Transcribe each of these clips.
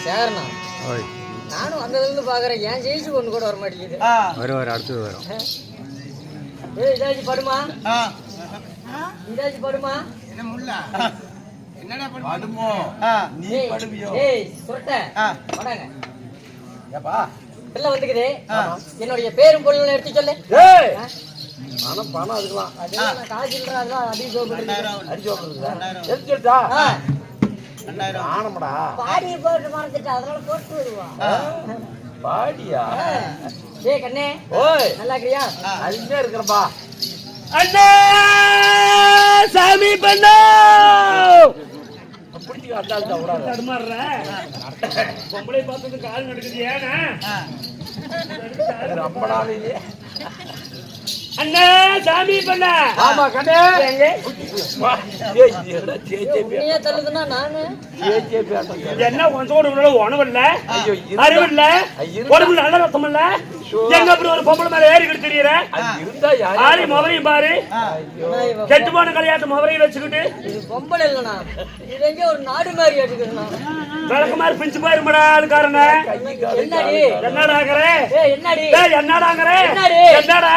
சரிண்ணா. நானும் வந்ததுல பாக்குறேன், ஏன் ஜெயிச்சு ஒண்ணு கூட வர மாட்டேங்குது. வரும் அடுத்தது வரும். இதாச்சும் படுமா, இதாச்சும் படுமா. என்னடா படுமோ நீ படுவியோ? சுரட்ட படாங்க ஏப்பா எல்லாம் வந்துக்குது. என்னுடைய பேரும் பொருளும் எடுத்து சொல்லு. பணம் அதுக்கலாம் காசு இல்லைடா, அதெல்லாம் அடிச்சு எடுத்துட்டா ஆனமடா. பாடி போட்டு மறந்துட்டா, அதனால போட்டு வருவா. பாடியா? ஏய் கண்ணே, ஓய் நல்லா இருக்கிறியா? அருமையா இருக்கிறப்பா. அண்ணா சாமி பண்ணா பிடிச்சி அந்தாடுற பொம்பளை பார்த்தது கால் நடக்குது. ஏன்னா ரொம்ப நாள் இல்லையே. அண்ணா சாமி பண்ணா. ஆமா கண்ணே, தள்ளுதுன்னா நானு என்ன கொஞ்சோடு உணவில்ல, அறிவில்ல, உடம்புல நல்ல ரத்தம் இல்ல, எங்க அப்படி ஒரு பொம்பளை மேல ஏறிக்கிட்டு தெரியற ஆளி முகரையும் பாரு, கெட்டு போன கல்யாணத்து முகரையும் வச்சுக்கிட்டு. இது பொம்பளை இல்லண்ணா, இது எங்க ஒரு நாடு மாதிரி எடுக்கணும். விளக்கு மாதிரி பிஞ்சு போயிருமடா ஆளுக்காரன. என்னடி என்னடாங்கற, என்னடி என்னடாங்கற, என்னடா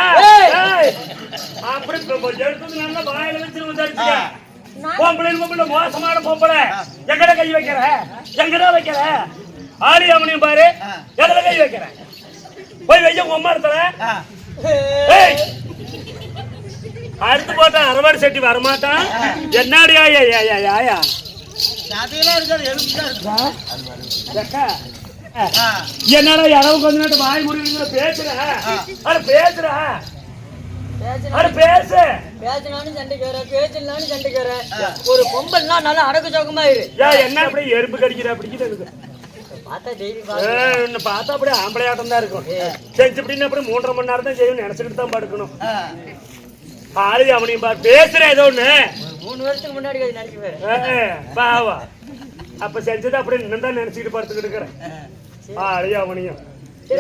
அப்படி எடுத்தது நல்ல வாயில வச்சு வந்துருச்சுங்க. பொம்பளை பொம்பளை மோசமான பொம்பளை. எங்கட கை வைக்கிற, எங்கடா வைக்கிற? ஆளி அவனையும் பாரு, எதுல கை வைக்கிற? போய் வைக்க உம்மா இடத்துல. அடுத்து போட்டா அரவாடு செட்டி வரமாட்டான். என்னடியா யாயா என்னடா இடவு கொஞ்ச நேரம் வாய் முடிவு பேசுற, பேசுற பேசு. பேசினாலும் சண்டைக்கு பேசலான்னு சண்டைக்கு. ஒரு பொம்பல்னா நல்லா அடக்கு சோக்கமா இரு. என்ன அப்படி எறும்பு கடிக்கிற அப்படிங்கிறது பார்த்தா டெய்லி பார்த்தா அப்படியே ஆம்பளை ஆட்டம் தான் இருக்கும். செஞ்சு அப்படின்னு அப்படி 3.5 மணி நேரம் தான் செய்யணும், நினைச்சுக்கிட்டு தான் படுக்கணும். ஆளு அவனையும் பா பேசுறேன் ஏதோ ஒண்ணு. 3 வருஷத்துக்கு முன்னாடி நினைக்கிறேன் பாவா. அப்ப செஞ்சது அப்படி நின்றுதான் நினைச்சுக்கிட்டு படுத்துக்கிட்டு இருக்கிறேன். ஆளு அவனையும்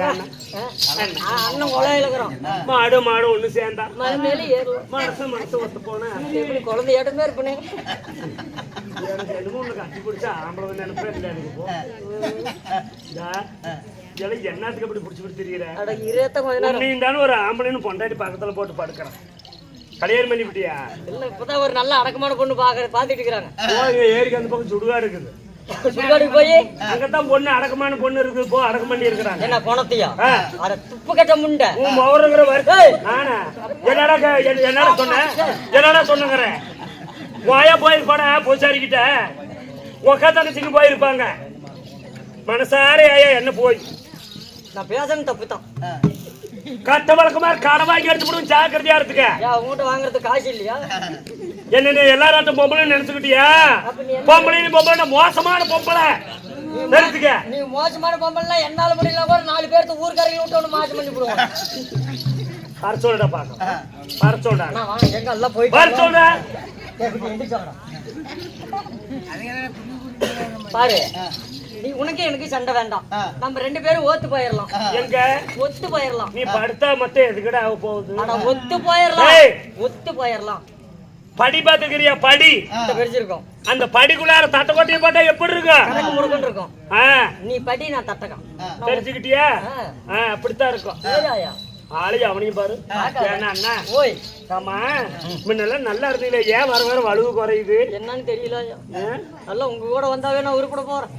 அண்ணன் கொலையில இருக்கிறோம். மாடு மாடு ஒண்ணு சேர்ந்தா மேல ஏறும். மனசு ஒத்து போன குழந்தை ஏட்டமே இருப்பேன். எனக்கு என்னமோ ஒண்ணு கட்டி பிடிச்சா ஆம்பளை நினைப்பே இல்லை எனக்கு. போ என்னத்துக்கு அப்படி பிடிச்சி தெரியற? நீ தானே ஒரு ஆம்பளைன்னு பொண்டாட்டி பக்கத்துல போட்டு படுக்கிறேன். கல்யாணம் பண்ணி விட்டியா? இல்ல, இப்பதான் ஒரு நல்ல அடக்கமான பொண்ணு பாத்துட்டு இருக்கிறாங்க. ஏரிக்கு அந்த பக்கம் சுடுகாடு இருக்குது. சுடுகாடுக்கு போய் அங்கதான் பொண்ணு அடக்கமான பொண்ணு இருக்குது. போ அடக்கம் பண்ணி இருக்கிறாங்க. என்ன பணத்தையா? அட துப்பு கட்ட முண்டை மோரங்கிற வருது. நானா என்னடா சொன்னேன் வாயா போயிருப்பாடா பூசாரிக்கிட்ட. உக்கா தங்கச்சிக்கு போயிருப்பாங்க. மனசாரே ஐயா என்ன போய் நான் பேசணும் தப்புதான். கட்ட வழக்கமா கடை வாங்கி எடுத்து போடும். ஜாக்கிரதையா இருந்துக்க. உங்ககிட்ட வாங்குறதுக்கு காசு இல்லையா? என்ன எல்லாராட்டும் பொம்பளை நினைச்சுக்கிட்டியா? பொம்பளை பொம்பளை மோசமான பொம்பளை நினைச்சுக்க. நீ மோசமான பொம்பளை என்னால முடியல கூட 4 பேருக்கு ஊர்க்காரங்க விட்டு ஒண்ணு மாற்றி பண்ணி போடுவோம். வர சொல்லுடா பாக்க. வர சொல்றா. எங்க எல்லாம் போய் வர சொல்றா. பாரு, நீ உனக்கு எனக்கு சண்டை வேண்டாம். நம்ம 2 பேரும் ஓத்து போயிடலாம். எங்க ஒத்து போயிடலாம். நீ படுத்தா மட்டும் எதுக்கடா ஆக போகுது? ஒத்து போயிடலாம். ஒத்து போயிடலாம். படி பாத்துக்கிறியா? படி பெருசிருக்கும். அந்த படிக்குள்ளார தட்டக்கோட்டையை போட்டா எப்படி இருக்கும்? கணக்கு முறுக்குன்னு இருக்கும். நீ படி, நான் தட்டகம். தெரிஞ்சுக்கிட்டியா? அப்படித்தான் இருக்கும். ஆளையும் அவனையும் பாரு. அண்ணா ஓய் ஆமா, முன்னெல்லாம் நல்லா இருந்தீங்களே, ஏன் வர வர வலுவு குறையுது? என்னன்னு தெரியல. நல்லா உங்க கூட வந்தாவே நான் உருப்பட போறேன்.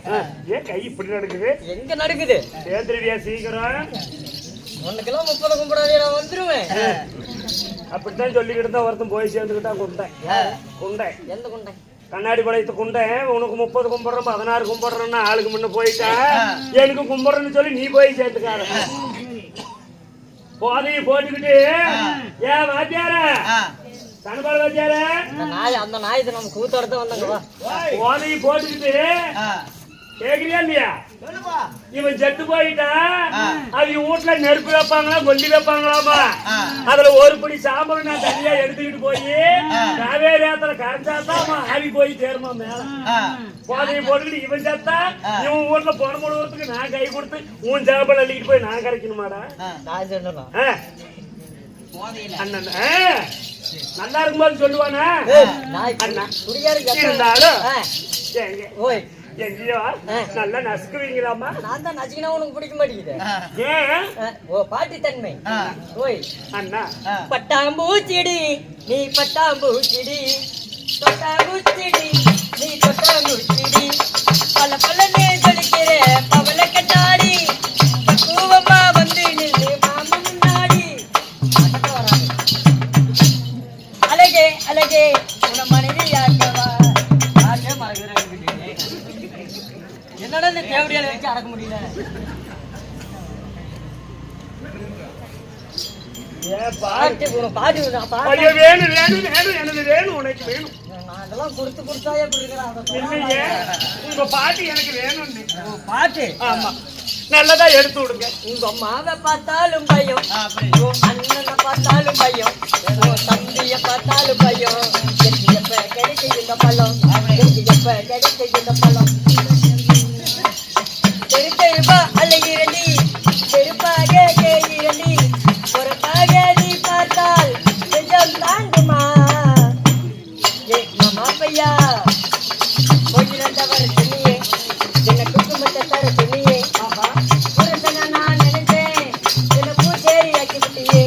ஏன் கை இப்படி நடக்குது? எங்க நடக்குது? சேர்ந்துருவியா சீக்கிரம்? 1 கிலோ 30 கும்பிடாதே, நான் வந்துருவேன். அப்படித்தான் சொல்லிக்கிட்டு தான் ஒருத்தன் போய் சேர்ந்துக்கிட்டா. குண்டை எந்த குண்டை? கண்ணாடி பழையத்து குண்டை. உனக்கு 30 கும்பிடுறோம், 16 கும்பிடுறோம்னா ஆளுக்கு முன்ன போயிட்டா எனக்கு கும்பிடுறேன்னு சொல்லி நீ போய் சேர்த்துக்கார. போதையும் போட்டுக்கிட்டு ஏன் வாத்தியார கணபால் வாத்தியார அந்த நாயத்தை நம்ம கூத்தோட வந்தாங்க. போதையும் போட்டுக்கிட்டு கேக்குறியா இல்லையா? இவன் செத்து போயிட்டா அவங்க வீட்டுல நெருப்பு வைப்பாங்களா, கொல்லி வைப்பாங்களாமா. அதுல ஒரு படி சாம்பல் நான் தனியா எடுத்துக்கிட்டு போய் காவேரி ஆத்துல கரைச்சாதான் ஆவி போய் சேருமா மேல. போதையை போட்டுக்கிட்டு இவன் செத்தா இவன் வீட்டுல பொண்ணு முழுவதுக்கு நான் கை கொடுத்து உன் சாம்பல் அள்ளிக்கிட்டு போய் நான் கரைக்கணுமாடா? அண்ணன் நல்லா இருக்கும்போது சொல்லுவானா? இருந்தாலும் எங்கேயோ நல்லா நசுக்குவீங்களாமா? நான் தான் நசுக்கினா உனக்கு பிடிக்க மாட்டேங்குது. ஏன்? ஓ பாட்டி தன்மை. ஓய் அண்ணா பட்டாம்பூச்சிடி நீ பட்டாம்பூச்சிடி தொட்டாம்பூச்சிடி நீ தொட்டாம்பூச்சிடி பல பலனே சொல்லிக்கிற பவள கட்டாடி பக்குவமா வந்து நில்லு மாமா முன்னாடி. அழகே அழகே உன மனைவி யாக்கவா யாருக்கே மறக்கிறேன். என்னடா இந்த தேவடியால வச்சு அடக்க முடியல. பாட்டு பாட்டு ஐயோ வேணும் வேணும் வேணும் எனக்கு வேணும் உனக்கு வேணும். நான் அதெல்லாம் கொடுத்து கொடுத்தாயே இல்லையே உங்க பாட்டு எனக்கு வேணும். பாட்டு ஆமா நல்லதா எடுத்து விடுங்க. உங்க அம்மாவை பார்த்தாலும் பயம், அண்ணனை பார்த்தாலும் பயம், தம்பிய பார்த்தாலும் பயம். எனக்கு எப்ப கிடைக்கும் இந்த பழம், எனக்கு எப்ப கிடைக்கும் இந்த பழம். தெரு தெருவா அலைகிறடி தெருப்பாக கேகிறடி பொறுப்பாக நீ பார்த்தால் கொஞ்சம் தாங்குமா. மாமா பையா கொஞ்சம் தவறு சொன்னியே என்ன குங்குமத்தை தர சொன்னியே. புருஷனை நான் நினைச்சேன் என்ன பூச்சேரி ஆக்கி விட்டியே.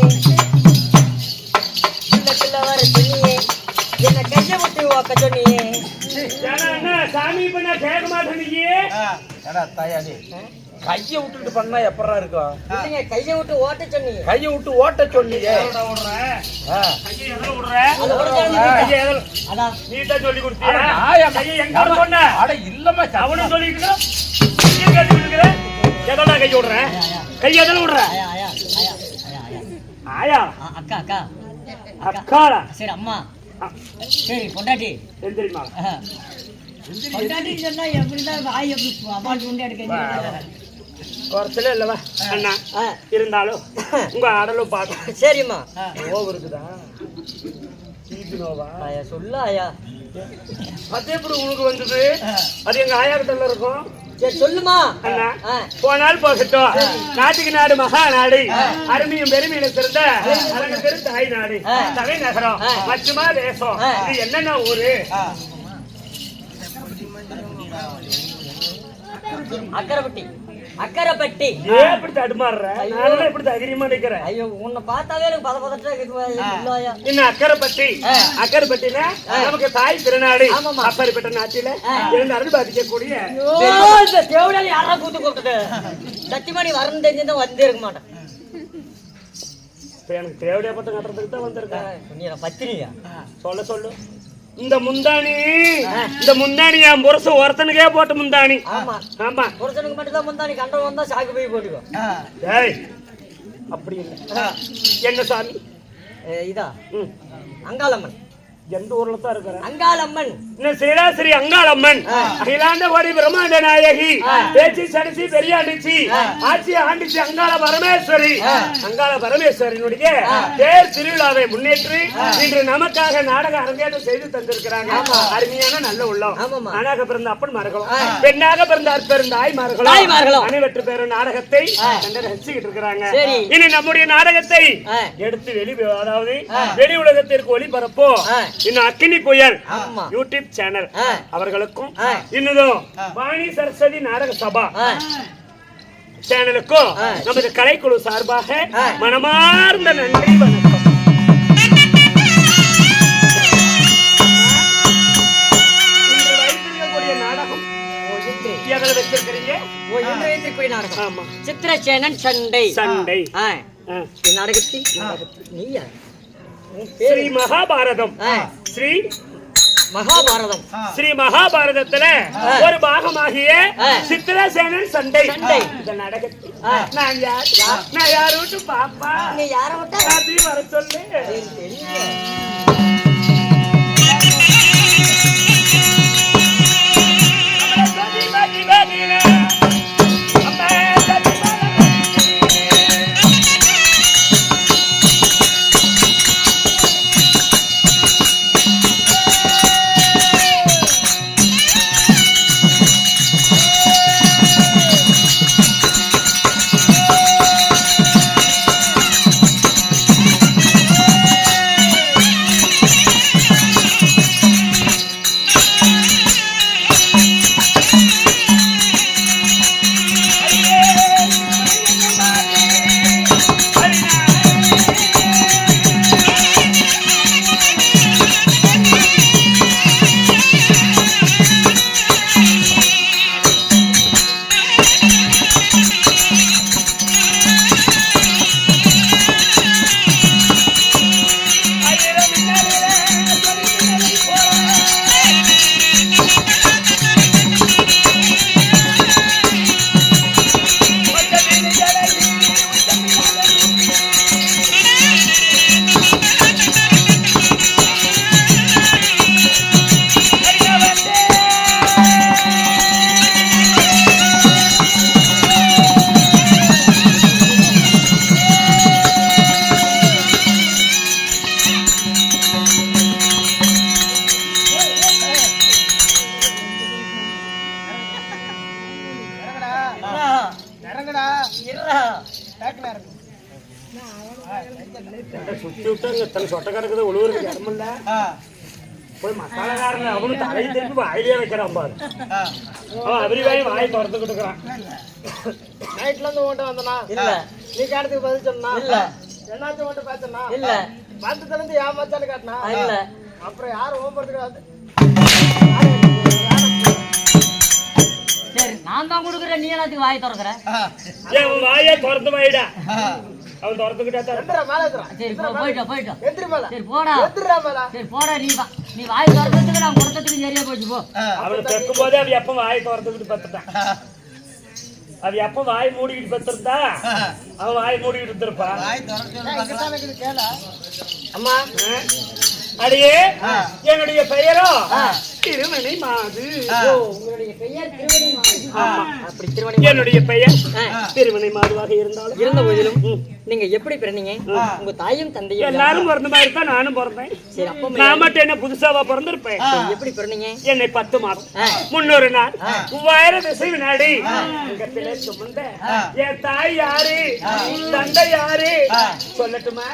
உள்ளத்துல வர சொன்னியே என்ன கைய விட்டு வாக்க சொன்னியே. சாமி இப்ப நான் கேட்க மாட்டேன். தாயாடி கையை விட்டுட்டு பண்ணா எப்படா இருக்கும்? இல்லைங்க கைய விட்டு ஓட்ட சொன்னீங்க. கையை விட்டு ஓட்ட சொன்னீங்க. நீட்டா சொல்லி கொடுத்தியா? இல்லம்மா அவனும் சொல்லிட்டு எதனா கை விடுறேன் கை எதில் விடுறேன். ஆயா அக்கா அக்கா அக்காடா சரி அம்மா சரி பொண்டாட்டி தெரியுமா? பொண்டாட்டி சொன்னா எப்படிதான் வாய் எப்படி அம்மாட்டு உண்டு எடுக்க குறைச்சல இல்லவா அண்ணா இருந்தாலும் உங்க ஆடலும் பார்த்தேன். சரிம்மா நோவு இருக்குதா? நோவா ஆயா சொல்லு ஆயா. அது எப்படி உனக்கு வந்தது? அது எங்க ஆயா கிட்ட இருக்கும். சரி சொல்லுமா அண்ணா. போனால் போகட்டும். நாட்டுக்கு நாடு மகா நாடு அருமையும் பெருமையில சிறந்த அழகு பெரு தாய் நாடு தலை நகரம் மச்சுமா தேசம். இது என்னென்ன ஊரு? அக்கரைப்பட்டி. அக்கரைப்பட்டி எப்படி தடுமாறுற? நானும் எப்படி தைரியமா நிக்கிறேன். ஐயோ உன்னை பார்த்தாவே எனக்கு பதப்பதற்ற. இன்னும் அக்கரைப்பட்டி. அக்கரைப்பட்டினா நமக்கு தாய் திருநாடு. அப்பேற்பட்ட நாட்டில இரண்டு அருள் பாதிக்கக்கூடிய தேவடாலி யாரா கூத்து கூப்பிட்டது. சத்தியமா நீ வரணும் தெரிஞ்சுதான் வந்து இருக்க மாட்டேன். எனக்கு தேவடியா பட்டம் கட்டுறதுக்கு தான் வந்திருக்கேன். நீ பத்திரியா சொல்ல சொல்லு. இந்த முந்தாணி என் புருஷன் ஒருத்தனுக்கே போட்ட முந்தாணி. ஆமா ஆமா புருஷனுக்கு மட்டும் தான் முந்தாணி. கண்டவன் வந்தா சாக்கு போய் போட்டுக்கோ. அப்படி இல்லை. என்ன சாமி இதா அங்காளம்மன். எந்த ஊர்ல தான் இருக்கிற அங்காளம்மன்? ஸ்ரீராஸ்ரீ அங்காளம்மன் அகிலாண்ட கோடி பிரம்மாண்ட நாயகி பேச்சு சடிச்சு பெரியாண்டிச்சு ஆட்சி ஆண்டிச்சு அங்காள பரமேஸ்வரி. அங்காள பரமேஸ்வரியினுடைய தேர் திருவிழாவை முன்னேற்றி இன்று நமக்காக நாடக அரங்கேற்றம் செய்து தந்திருக்கிறாங்க. அருமையான நல்ல உள்ளம். ஆணாக பிறந்த அப்பன் மார்களும் பெண்ணாக பிறந்த அற்பெருந்த ஆய்மார்களும் அனைவற்று பேரும் நாடகத்தை ரசிச்சுக்கிட்டு இருக்கிறாங்க. இனி நம்முடைய நாடகத்தை எடுத்து அதாவது வெளி உலகத்திற்கு ஒளிபரப்போம். இன்னும் அக்கினி புயல் யூடியூப் சேனல் அவர்களுக்கும் இன்னும் வாணி சரஸ்வதி நாடக சபா சேனலுக்கும் நமது கலைக்குழு சார்பாக மனமார்ந்த நன்றி வணக்கம். இன்று வைத்திருக்கக்கூடிய நாடகம் எதில் வச்சிருக்கிறீங்க? நாடகம் சித்திரசேனன் சண்டை. சண்டை நாடகத்தில் நீயா ஸ்ரீ மகாபாரதம். ஸ்ரீ மகாபாரதம். ஸ்ரீ மகாபாரதத்துல ஒரு பாகமாகிய சித்திரசேனன் சண்டை. இந்த நாடகத்தில் நான் யார் விட்டு பாப்பா நீ யார விட்டா அதையும் வர சொல்லு. சுத்தி விட்டாங்க தன் சொட்ட கிடக்குது உழுவுறதுக்கு இடமில்ல போய் மசாலக்காரன் அவனு தலையை திருப்பி வாயிலே வைக்கிறான் பாரு அவன் அபிரிவாய் வாய் திறந்துக்கிட்டு இருக்கிறான் நைட்ல இருந்து ஓட்ட வந்தனா இல்ல நீ கேட்டதுக்கு பதில் சொன்னா இல்ல என்னாச்சும் ஓட்ட பேசனா இல்ல பார்த்ததுல இருந்து ஏமாச்சான்னு காட்டினா இல்ல அப்புறம் யாரும் ஓம்பறதுக்கு சரி நான் தான் கொடுக்குறேன் நீ எல்லாத்துக்கு வாய் திறக்கிற ஏன் அவன் வாயே திறந்து வாயிடா அவன் திறந்துக்கிட்டா தான் எந்திரா மேல எந்திரா சரி போயிட்டோம் எந்திரி மேல சரி போடா எந்திரா மேல சரி போடா நீ வாய் திறக்கிறதுக்கு நான் கொடுத்ததுக்கு சரியா போச்சு போ அவனை தைக்கும் போதே அவன் எப்ப வாய் திறந்துக்கிட்டு பத்துட்டான் அது எப்ப வாய் மூடிக்கிட்டு பத்திருந்தா அவன் வாய் மூடிக்கிட்டு இருந்திருப்பான் கேள அம்மா அடியே என்னுடைய பெயரோ திருமணி மாது உங்களுடைய பெயர் திருவடி மாது அப்படி திருவடி என்னுடைய பெயர் திருமணி மாதுவாக இருந்தாலும் இருந்த போதிலும் நீங்க எப்படி பிறந்தீங்க உங்க தாயும் தந்தையும் எல்லாரும் பிறந்த மாதிரி தான் நானும் பிறந்தேன் சரி அப்ப நான் மட்டும் என்ன புதுசாவா பிறந்திருப்பேன் எப்படி பிறந்தீங்க என்னை 10 மாதம் 300 நாள் 3000 திசை வினாடி அங்கத்திலே சுமந்த என் தாய் யாரு தந்தை யாரு சொல்லட்டுமா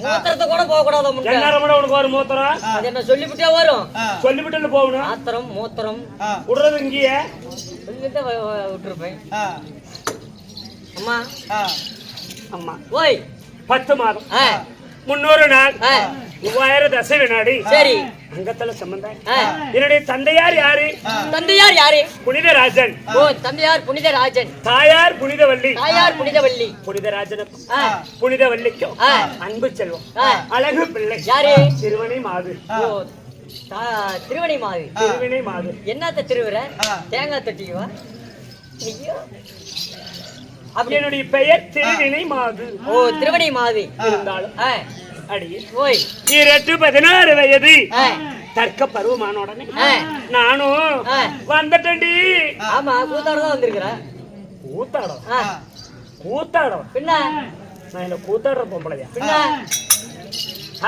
மூத்திரத்தை கூட போக கூடாது உனக்கு ஒரு மூத்திரம் அது என்ன சொல்லிவிட்டே வரும் சொல்லிவிட்டு போகணும் ஆத்திரம் மூத்திரம் விடுறது இங்கேயே சொல்லிட்டு விட்டுருப்பேன் அம்மா அம்மா ஓய் 10 மாதம் 300 நாள் 3000 தசை வினாடி சரி அங்கத்துல சம்பந்தம் என்னுடைய தந்தையார் யாரு தந்தையார் யாரு புனிதராஜன் ஓ தந்தையார் புனிதராஜன் தாயார் புனிதவள்ளி தாயார் புனிதவள்ளி புனிதராஜனுக்கும் புனிதவள்ளிக்கும் அன்பு செல்வம் அழகு பிள்ளை யாரு திருவணை மாது ஓ திருவணை மாது திருவினை மாது என்னத்த திருவுற தேங்காய் தட்டிக்குவா ஐயோ அப்படி என்னுடைய பெயர் திருவினை மாது ஓ திருவணை மாது இருந்தாலும் அடியே ஓய் 16 வயது தர்க்க பருவமான உடனே நானும் வந்துட்டேன்டி ஆமா கூத்தாட தான் வந்திருக்கிற கூத்தாடம் கூத்தாடம் பின்ன நான் என்ன கூத்தாடுற பொம்பளையா பின்ன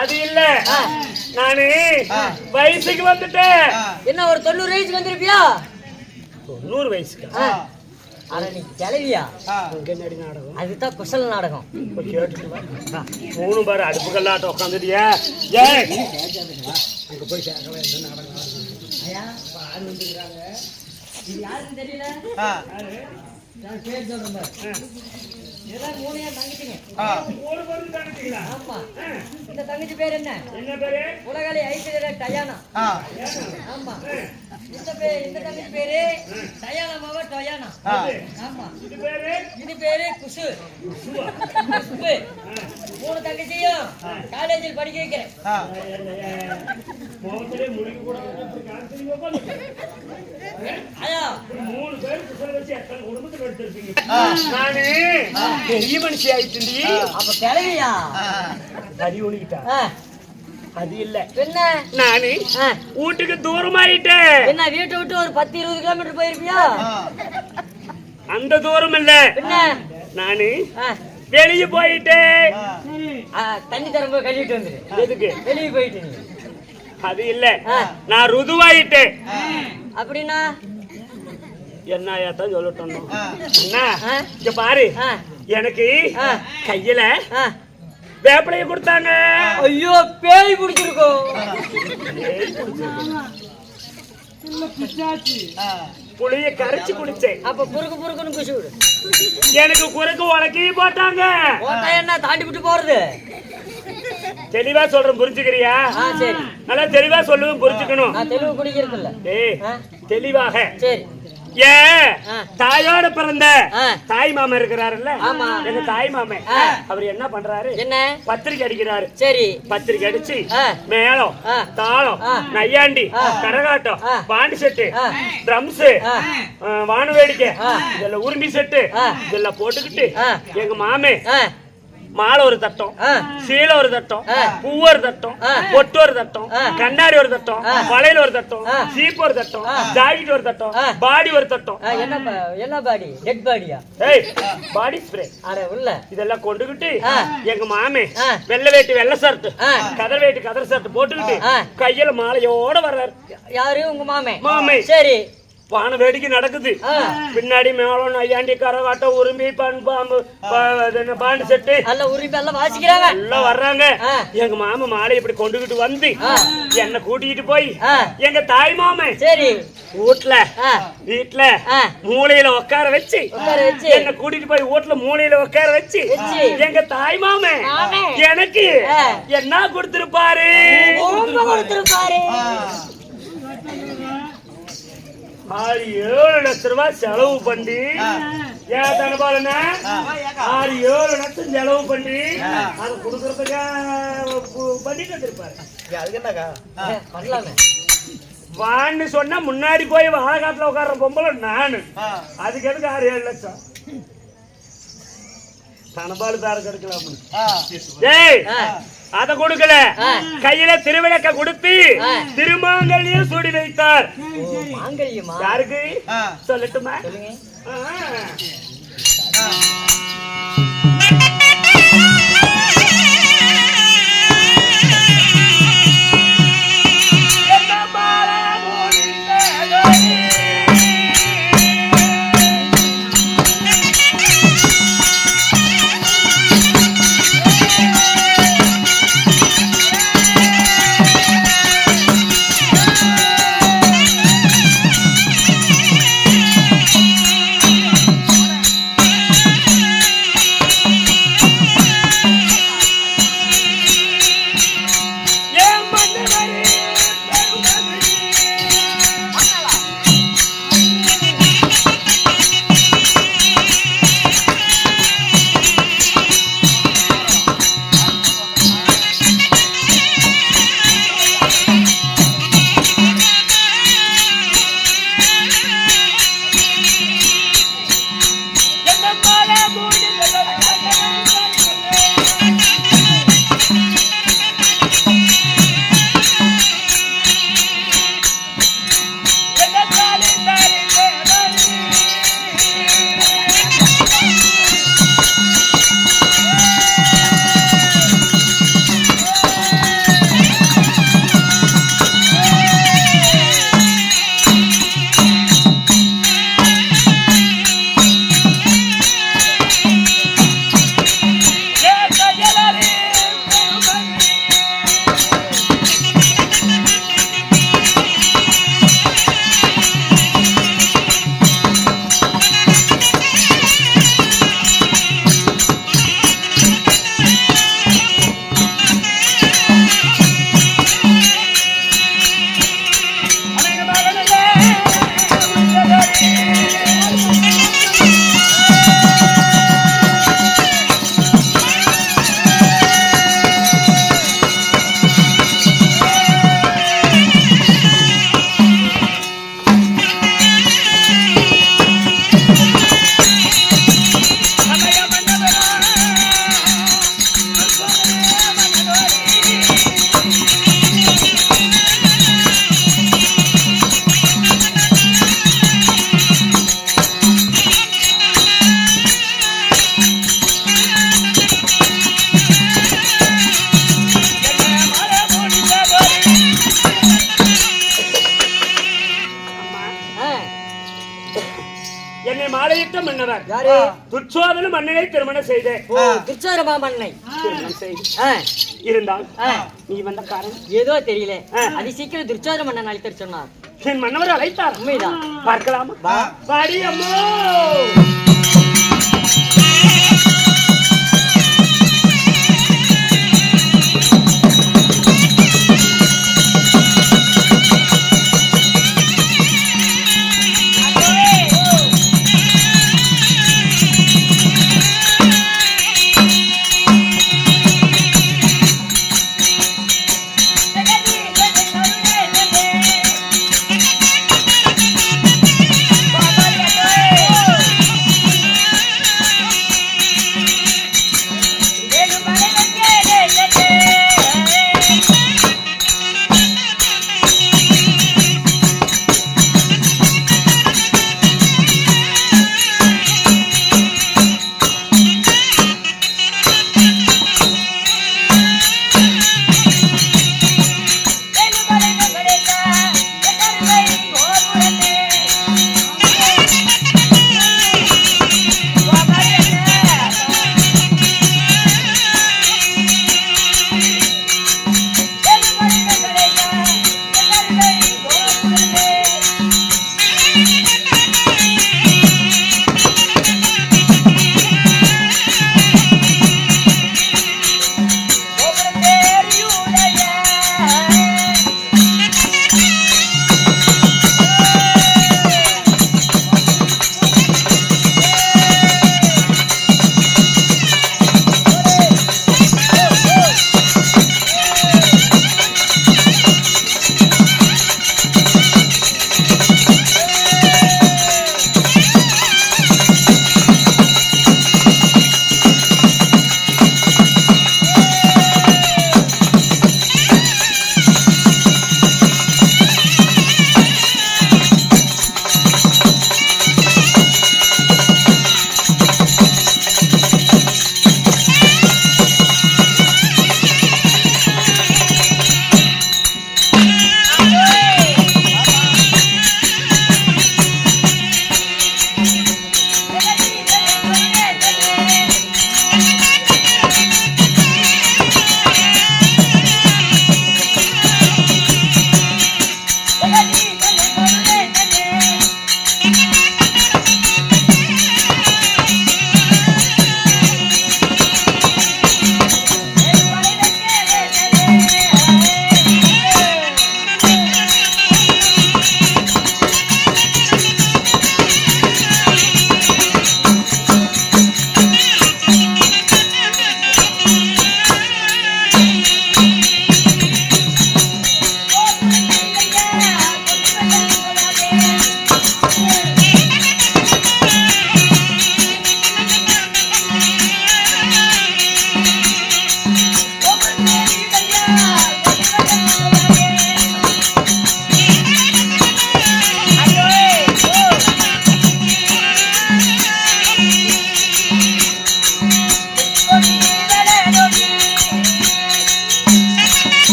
அது இல்ல நானு வயசுக்கு வந்துட்டேன். என்ன ஒரு 90 வயசுக்கு வந்திருப்பியா? 90 வயசுக்கு அட நீ கிளவியா? அங்க என்னடி நாடகம்? அதுதான் குசல் நாடகம். இப்ப கேட்டுட்டு வா. மூணு பாரு அடுப்புக்கல்லாட்ட உட்காந்துட்டியா? ஏய் அங்க போய் கேட்கவே என்ன நாடகம்? ஐயா பாரு வந்துக்கிறாங்க. இது யாருன்னு தெரியல. நான் பேர் சொல்றேன் பாரு. எல்லாரும் மூணையா தங்கச்சிங்க. ஒரு பொருள் தங்கச்சிங்களா? ஆமா. இந்த தங்கச்சி பேர் என்ன? என்ன பேரு? உலகாளி ஐஸ்வர்யா டயானா. ஆமா. இந்த தங்கச்சி பேரு டயானா மாவா டயானா. ஆமா. இது பேரு குசு. குசு. மூணு தங்கச்சியும் காலேஜில் படிக்க வைக்கிறேன். முகத்திலே முடிக்க கூட ஐயா மூணு பேர் குசல வச்சு எத்தனை குடும்பத்துக்கு எடுத்திருப்பீங்க? நானு பெரிய மனுஷி ஆயிட்டு. அப்ப கிளவியா? அடி ஒழிக்கிட்டா அது இல்ல. என்ன நானு வீட்டுக்கு தூரமாயிட்டேன். என்ன வீட்டை விட்டு ஒரு 10-20 கிலோமீட்டர் போயிருப்பியா? அந்த தூரம் இல்ல. என்ன நானு வெளியே போயிட்டேன். தண்ணி தரம்போது கழுவிட்டு வந்துரு. எதுக்கு வெளியே போயிட்டு நீ? அது இல்ல. நான் ருதுவாயிட்டேன். அப்படின்னா என்ன ஆயாத்தான் சொல்லட்டும். என்ன இங்க பாரு, எனக்கு கையில வேப்பிலைய கொடுத்தாங்க. ஐயோ பேய் பிடிச்சிருக்கோம். புளிய கரைச்சு குடிச்சேன். அப்ப புருக்கு புருக்குன்னு குஷி விடு. எனக்கு குறுக்கு உலக்கி போட்டாங்க. போட்டா என்ன தாண்டி விட்டு போறது? தெளிவா சொல்றேன், புரிஞ்சுக்கிறியா? சரி. நல்லா தெளிவா சொல்லுவேன், புரிஞ்சுக்கணும். நான் தெளிவு குடிக்கிறது இல்ல. தெளிவாக. சரி. ஏன் தாயோட பிறந்த தாய் மாமா இருக்கிறாருல்ல, எங்க தாய் மாமன் அவர் என்ன பண்றாரு? என்ன பத்திரிக்கை அடிக்கிறாரு. சரி. பத்திரிக்கை அடிச்சு மேளம், தாளம், நையாண்டி, கரகாட்டம், பாண்டி செட்டு, ட்ரம்ஸ், வான வேடிக்கை, இதெல்லாம் உரும்பி செட்டு இதெல்லாம் போட்டுக்கிட்டு எங்க மாமே மாலை ஒரு தட்டம், சீலை ஒரு தட்டம், பூ ஒரு தட்டம், பொட்டு ஒரு தட்டம், கண்ணாடி ஒரு தட்டம், வளையல் ஒரு தட்டம், சீப்பு ஒரு தட்டம், ஜாக்கெட் ஒரு தட்டம், பாடி ஒரு தட்டம். என்ன பாடி? டெட் பாடியா? ஏய் பாடி ஸ்ப்ரே. அட உள்ள இதெல்லாம் கொண்டுகிட்டு எங்க மாமே வெள்ளை வேட்டி வெள்ளை ஷர்ட், கதர் வேட்டி கதர் ஷர்ட் போட்டுக்கிட்டு கையில மாலையோட வர்றாரு. யாரு? உங்க மாமே. மாமே. சரி. வான வேடிக்கை நடக்குது. பின்னாடி மேளம், நையாண்டி, கரகாட்டம், உரும்பி, பாம்பு, பாண்டு செட்டு எல்லாம் உரும்பி எல்லாம் வாசிக்கிறாங்க. எல்லாம் வர்றாங்க. எங்க மாமா மாலை இப்படி கொண்டுகிட்டு வந்து என்ன கூட்டிட்டு போய் எங்க தாய் மாமன் சரி வீட்டுல மூலையில உட்கார வச்சு என்ன கூட்டிட்டு போய் வீட்டுல மூலையில உட்கார வச்சு எங்க தாய் மாமன் எனக்கு என்ன கொடுத்திருப்பாரு? 6-7 லட்சம் ரூபாய் செலவு பண்ணி, ஏன் தனபாலன 6-7 லட்சம் செலவு பண்ணி அதை கொடுக்கறதுக்கா பண்ணிட்டு வந்திருப்பாரு. வான்னு சொன்னா முன்னாடி போய் வாழகாட்டுல உட்கார்ற பொம்பளை நானு. அதுக்கு எதுக்கு 6-7 லட்சம்? தனபாலு தார கிடைக்கலாம். அத கொடுக்கல, கையில திருவிளக்க கொடுத்து திருமாங்கல்யம் சூடி வைத்தார். யாருக்கு சொல்லட்டுமா? அடுத்த மன்னவர் யாரு? துச்சோதன மன்னனை திருமணம் செய்தேன். ஓ துச்சோதன மாமன்னை திருமணம் செய்து ஆ, இருந்தால் ஆ. நீ வந்த காரணம் ஏதோ தெரியல அது சீக்கிரம் துச்சோதன மன்னன் அழைத்து சொன்னார். என் மன்னவர் அழைத்தார். உண்மைதான். பார்க்கலாமா? வா. வாடி அம்மோ.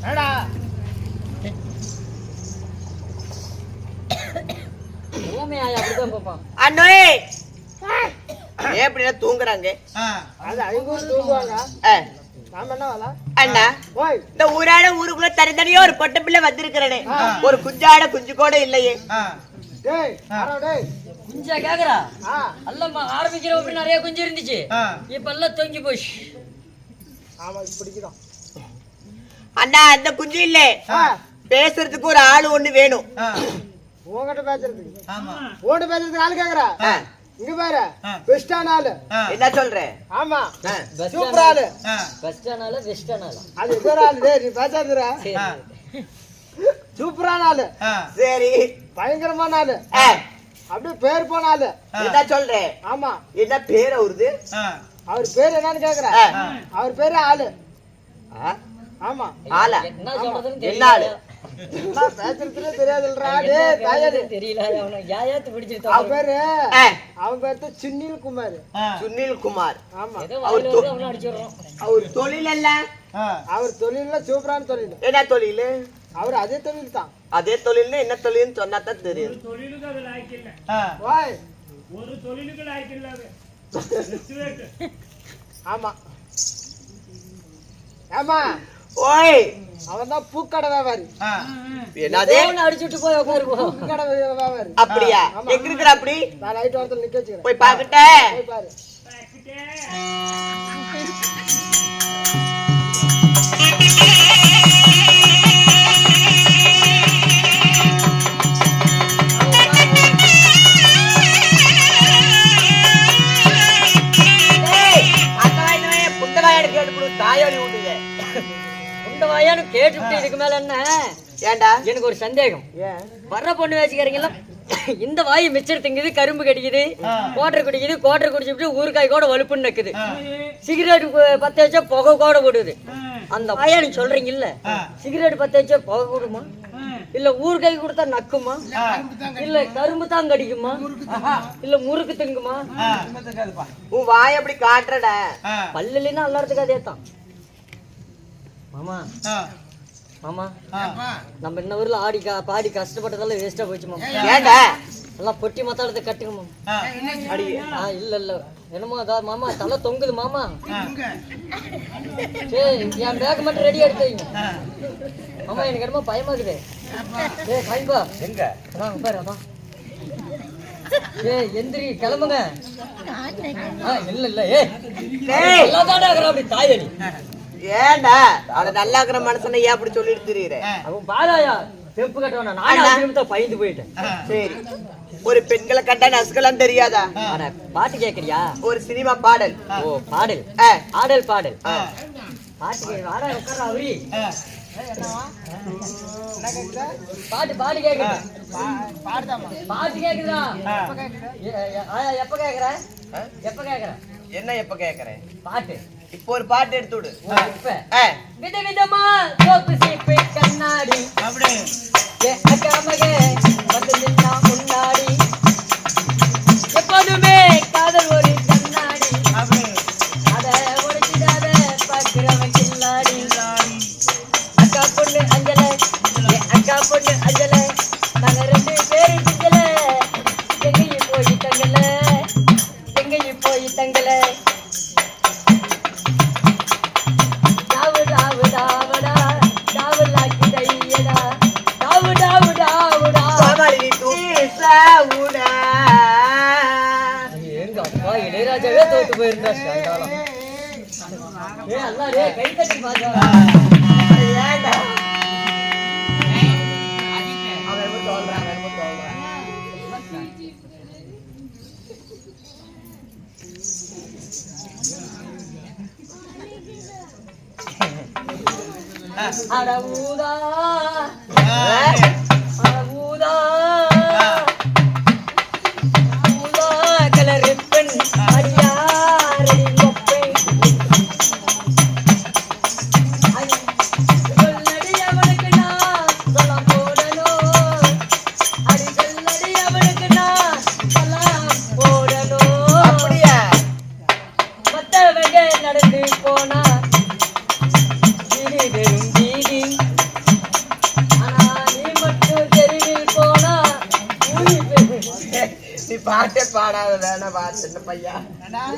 என்னடா ஓமையாய் அப்படிதான் பார்ப்பான். அண்ணே எப்படின்னா தூங்குறாங்க அது அவங்க தூங்குவாங்க நாம என்ன வேலை அண்ணா ஓய் இந்த ஊராட ஊருக்குள்ள தனித்தனியா ஒரு பொட்ட பிள்ளை வந்திருக்கிறனே ஒரு குஞ்சாட குஞ்சு கூட இல்லையே டேய் யாரோ டேய் குஞ்சா கேக்குறா ஆ அல்லம்மா ஆரம்பிக்கிறப்ப நிறைய குஞ்சு இருந்துச்சு இப்ப எல்லாம் தொங்கி போச்சு. ஆமா பிடிக்குதான் அண்ணா அந்த குஞ்சு இல்ல பேசுறதுக்கு ஒரு ஆளு ஒண்ணு வேணும் உங்ககிட்ட பேசுறதுக்கு ஓட்டு பேசுறதுக்கு ஆளு கேக்குறா இங்க பாரு பெஸ்டான ஆளு என்ன சொல்ற ஆமா சூப்பர் ஆளு பெஸ்டானால வெஸ்டானால அது எதிர ஆளு டேய் நீ பேசாதடா சூப்பரான ஆளு சரி பயங்கரமான ஆளு அப்படியே பேர் போன ஆளு என்ன சொல்ற ஆமா என்ன பேர் அவருது அவர் பேர் என்னன்னு கேக்குற அவர் பேரு ஆளு ஆமா ஆளா என்ன சொல்றதுன்னு என்ன ஆளு நான் பேசுறதுலே தெரியாதுல்றா டேய் தாயாரு தெரியல அவனை யாயாத்து பிடிச்சிட்டு அவன் பேரு தான் சுனில் குமார் சுனில் குமார் ஆமா ஏதோ வாயில வந்து அவனை அடிச்சிடுறோம். அவர் தொழில் என்ன அவர் தொழில்ல சூப்பரான தொழில் என்ன தொழில் அவர் அதே தொழில் தான் அதே தொழில்னு என்ன தொழில்னு சொன்னா தான் தெரியும் தொழிலுக்கு அது லாய்க்கு இல்ல ஓய் ஒரு தொழிலுக்கு லாய்க்கு இல்ல அது ஆமா ஆமா ஓய் அவன் தான் பூக்கடை வியாபாரி என்னது அவனை அடிச்சுட்டு போய் உட்காருவோம். பூக்கடை வியாபாரி அப்படியா எங்க இருக்கிற அப்படி நான் லைட் வரத்துல நிக்க வச்சுக்கிறேன் போய் பாக்கட்டேன் போய் பாரு தாயோடி விட்டுங்க இந்த வாயான்னு கேட்டுவிட்டு இதுக்கு மேல என்ன ஏண்டா எனக்கு ஒரு சந்தேகம். ஏன் வர்ற பொண்ணு வச்சுக்கிறீங்களா இந்த வாய் மிச்சர் திங்குது, கரும்பு கடிக்குது, கோட்டர் குடிக்குது, கோட்டர் குடிச்சுட்டு ஊறுகாய் கூட வலுப்புன்னு நக்குது, சிகரெட் பத்த வச்சா புகை கூட விடுது. அந்த வாயா நீ சொல்றீங்க இல்ல சிகரெட் பத்த வச்சா புகை விடுமா, இல்ல ஊறுகாய் கொடுத்தா நக்குமா, இல்ல கரும்பு தான் கடிக்குமா, இல்ல முறுக்கு திங்குமா? உன் வாய் அப்படி காட்டுறடா. பல்லுலாம் எல்லாத்துக்கும் அதே தான். மாமா மாமா நம்ம இந்த ஊர்ல ஆடி பாடி கஷ்டப்பட்டதெல்லாம் வேஸ்டா போச்சு மாமா. ஏண்டா எல்லாம் பொட்டி மத்தாளத்தை கட்டுங்க மாமா. அடி இல்ல இல்ல என்னமோ அதான் மாமா தலை தொங்குது மாமா. சரி என் பேக் மட்டும் ரெடி எடுத்து வைங்க மாமா. எனக்கு என்னமோ பயமாக்குது. ஏய் காய்பா எங்க பாரு அதான். ஏய் எந்திரி கிளம்புங்க. இல்ல இல்ல அப்படி தாயடி. ஏண்டா அவன நல்லா இருக்கிற மனுஷனை ஏன் அப்படி சொல்லிட்டு திரியுற? அவன் பாராயா செப்பு கட்டவனா நானே பயந்து போயிட்டேன். சரி ஒரு பெண்களை கண்டா நசுக்கலாம் தெரியாதா? பாட்டு கேக்குறியா? ஒரு சினிமா பாடல். ஓ பாடல் ஆடல் பாடல் பாட்டு வாடா உட்கார அவரி பாட்டு பாட்டு கேக்குது பாட்டு கேக்குதா? எப்ப கேக்குற எப்ப கேக்குற என்ன எப்ப கேக்குறேன் பாட்டு? இப்போ ஒரு பாட்டு எடுத்து விடு. விதவிதமா சோப்பு சீப்பு கண்ணாடி அக்காமக வந்து நின்னா முன்னாடி எப்போதுமே காதல் ஒரு கண்ணாடி அத உடைச்சிடாத பார்க்கிறவன் கில்லாடி. அக்கா பொண்ணு அஞ்சல அக்கா பொண்ணு அஞ்சல நாங்க ரெண்டு பேரு பிஞ்சல எங்கேயும் போய் தங்கல எங்கேயும் போய் தங்கல. இளையராஜாவே தோத்து போயிருந்தா கை தட்டி பாத்தா அடவுதா அடவுதா கலர் பெண் அடியாரடி கொப்பை சொல்லடி அவனுக்கு நான் சொல்ல போடணும் அடி சொல்லடி அவனுக்கு நான் சொல்ல போடணும். அப்படியா? மத்தவங்க நடந்து போனா வீதி வெறும் வீதி பாட்டே பாடாத வேணாம் சின்ன பையா.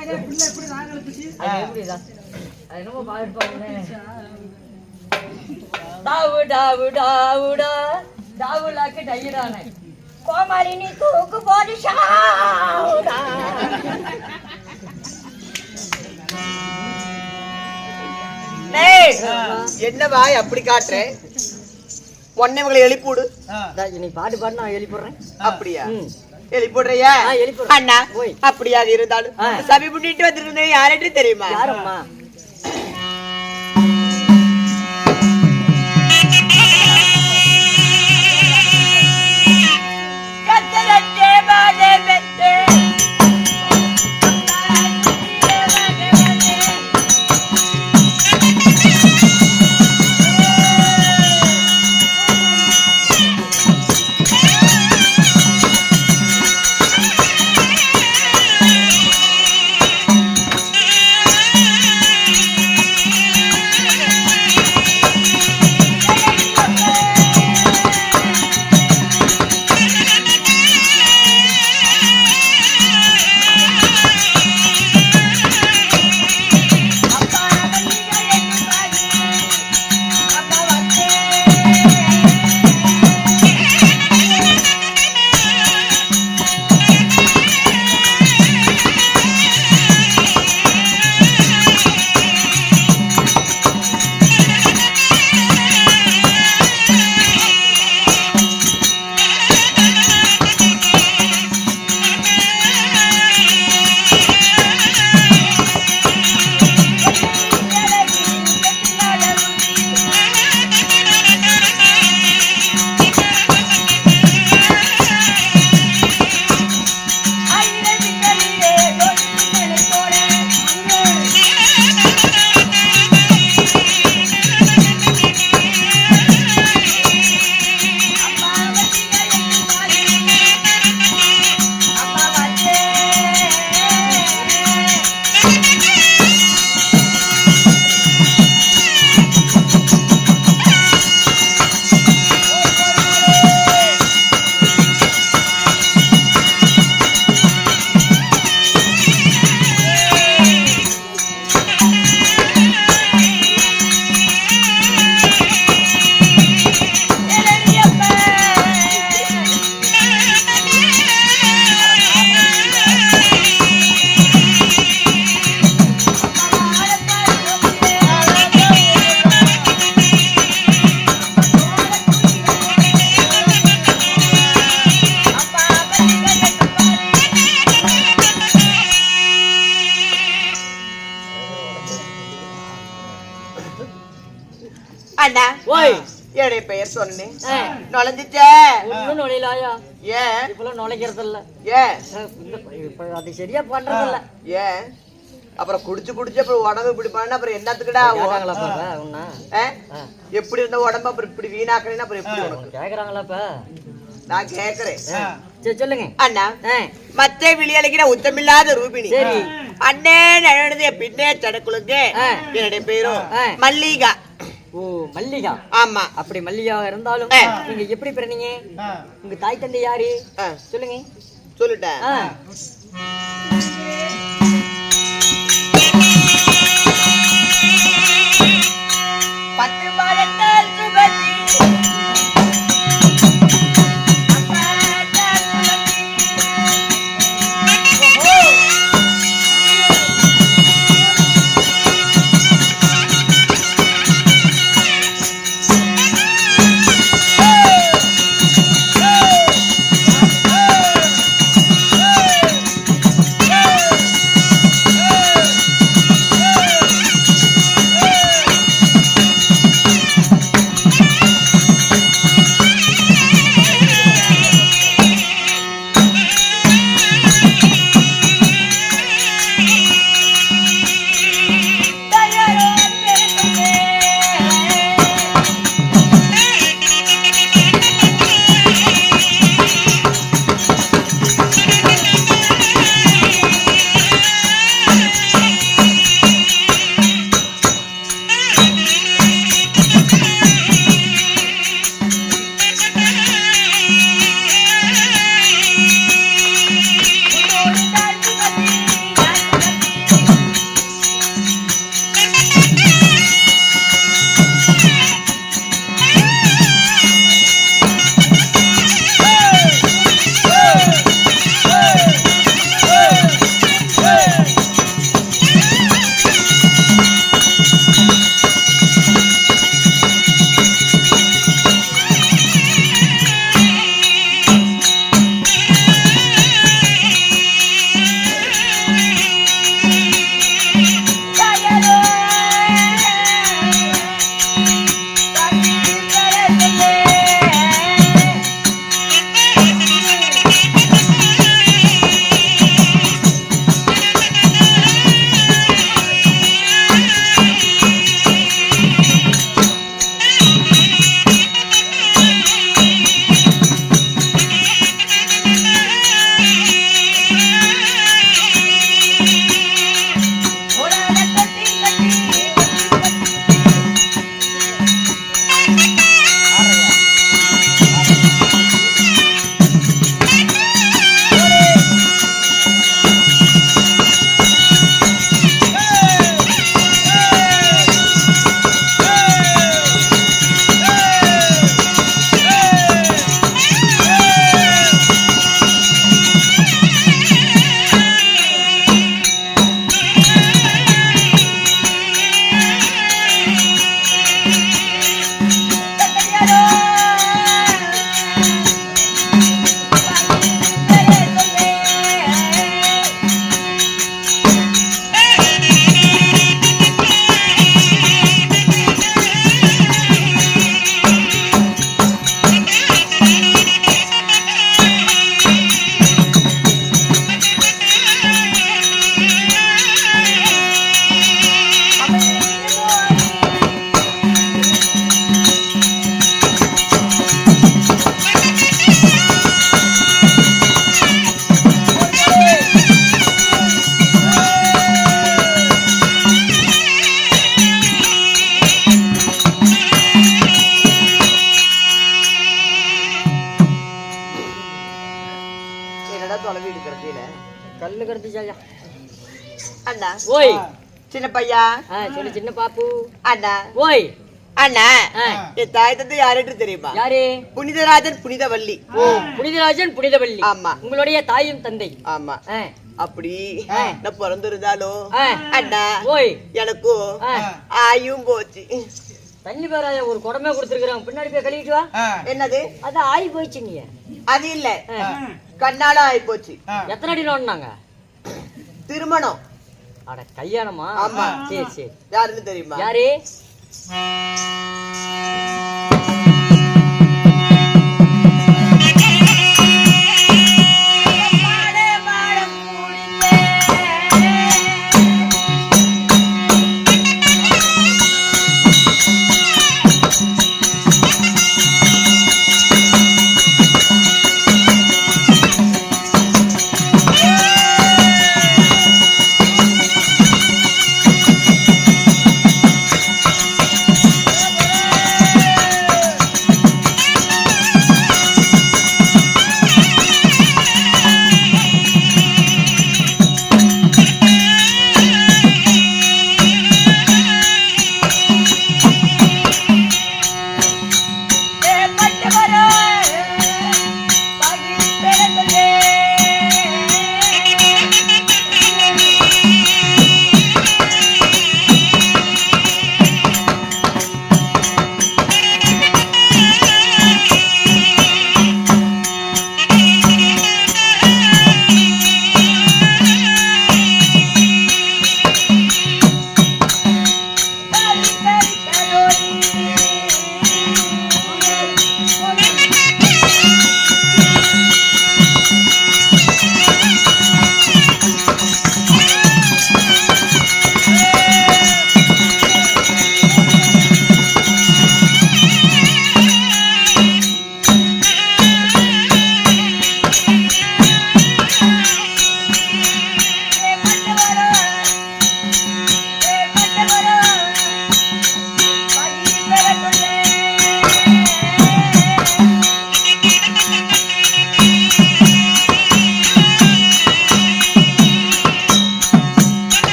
அது எப்படிதான் அது என்னமோ பாடுப்பாங்க. டாவு டாவு டாவுடா டாவுலாக்கு டையிடானே கோமாளினி தூக்கு போடு ஷாவுடா. என்ன வாய் அப்படி காட்டுற? உன்னை இவங்களை எழுப்பிவிடு. நீ பாட்டு பாடு நான் எழுப்பிடுறேன். அப்படியா? எழுப்பிடுறியா? அண்ணா அப்படியாக இருந்தாலும் சபை முன்னிட்டு வந்திருந்தேன் யாரென்று தெரியுமா? யாரம்மா? அண்ணா ஓய் என்னுடைய பெயர் சொன்னேன் நுழைஞ்சிச்ச ஒன்னும் நுழையலாயா? ஏன் இப்பெல்லாம் நுழைக்கிறது இல்ல. ஏன் இப்ப அது சரியா பண்றது இல்ல. ஏன் அப்புறம் குடிச்சு குடிச்சு அப்புறம் உடம்பு இப்படி பண்ணா அப்புறம் என்னத்துக்குடா எப்படி இருந்த உடம்பு அப்புறம் இப்படி வீணாக்கணும் அப்புறம் எப்படி கேக்குறாங்களாப்ப? நான் கேக்குறேன். சரி சொல்லுங்க அண்ணா. மத்த விழியலைக்கிற உத்தமில்லாத ரூபிணி அண்ணே நடந்தது பின்னே தடக்குழுங்க என்னுடைய பேரும் மல்லிகா. ஓ மல்லிகா. ஆமா. அப்படி மல்லிகா இருந்தாலும் நீங்க எப்படி பிறந்தீங்க? உங்க தாய் தந்தை யாரு சொல்லுங்க. சொல்லிட்டேன். பத்து மாதத்தால் சுபதி கல்லு கருத்துச்சாயா அண்ணா ஓய் சின்ன பையா சொல்லு சின்ன பாப்பு அண்ணா ஓய் அண்ணா என் தாய் தந்தை யாருன்னு தெரியுமா? யாரு? புனிதராஜன் புனிதவள்ளி. ஓ புனிதராஜன் புனிதவள்ளி. ஆமா. உங்களுடைய தாயும் தந்தை. ஆமா. அப்படி நான் பிறந்திருந்தாலும் அண்ணா ஓய் எனக்கும் ஆயும் போச்சு. தண்ணி பேராய ஒரு குடமே கொடுத்துருக்காங்க, பின்னாடி போய் கழுவிட்டு வா. என்னது? அது ஆயி போச்சு. நீ அது இல்ல, கண்ணால ஆயி போச்சு. எத்தனை அடி நோண்டாங்க? திருமணம். அட கல்யாணமா? ஆமா. சரி சரி. யாருன்னு தெரியுமா? யாரு?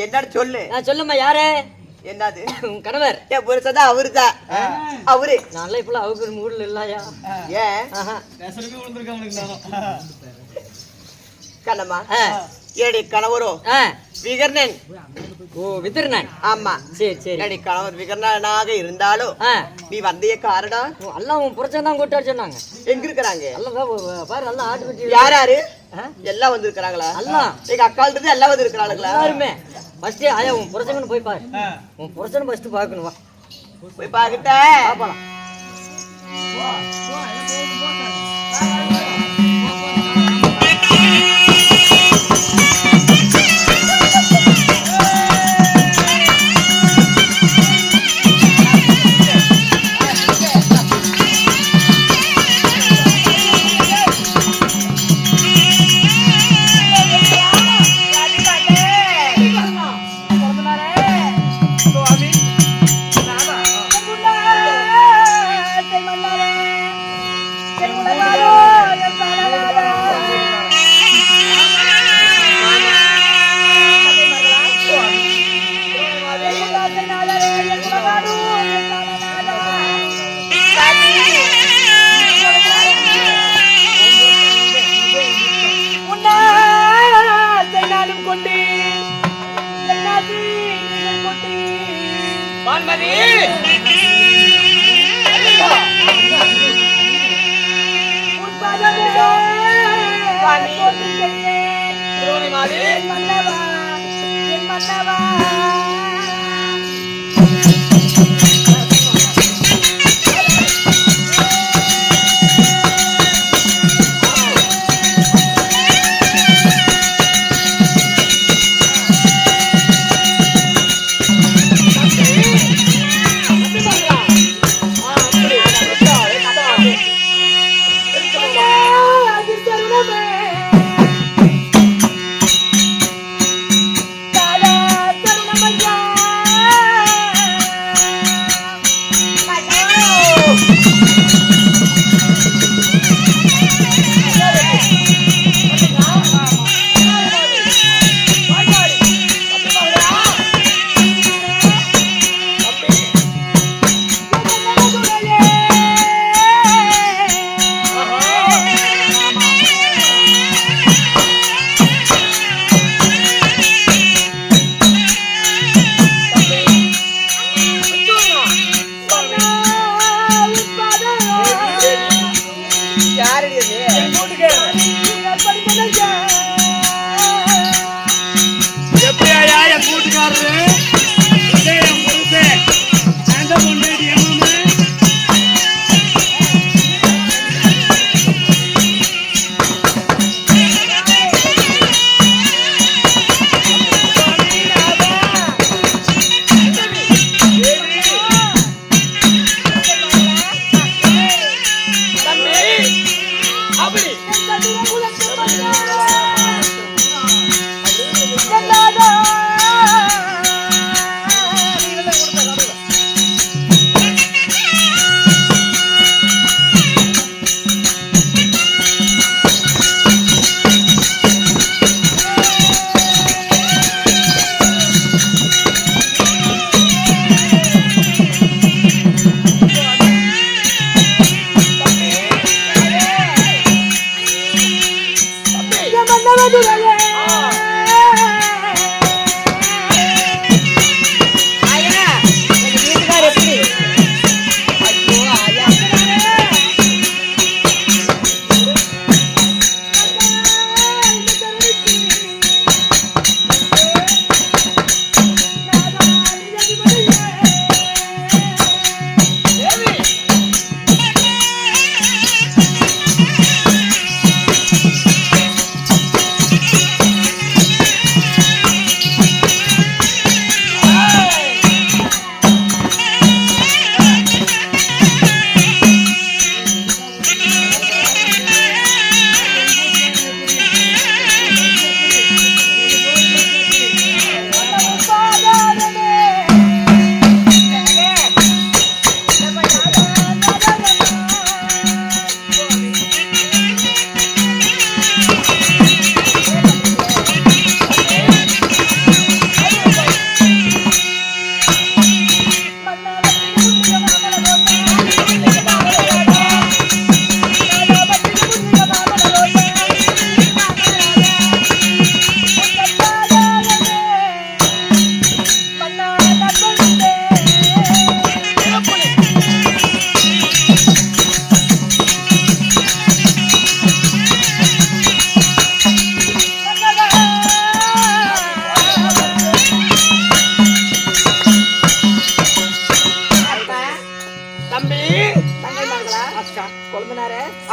என்னன்னு சொல்லு. சொல்லுமா. யாரு? என்னது? கணவர். என் புருஷன் அவருதான். அவரு நல்லா இப்ப அவருக்கு மூடல இல்லையா? ஏன் கண்ணம்மா என்னுடைய கணவரோ விகர்ணன். ஓ விதர்ணன். ஆமா. சரி சரி. என்னுடைய கணவர் விகர்ணனாக இருந்தாலும் நீ வந்தைய காரணம் எல்லாம் உன் புரட்சம் தான் கூட்டாரு சொன்னாங்க. எங்க இருக்கிறாங்க? பாரு நல்லா ஆட்டு பட்டி. யார் யாரு? எல்லாம் வந்து இருக்கிறாங்களா? எல்லாம் எங்க அக்கால இருந்து எல்லாம் வந்து இருக்கிறாங்களா? எல்லாருமே. ஃபர்ஸ்ட் ஆயா உன் புரட்சங்கன்னு போய் பாரு. உன் புரட்சனை ஃபர்ஸ்ட் பாக்கணும். வா போய் பாக்கிட்ட பாப்பலாம். மன்னவா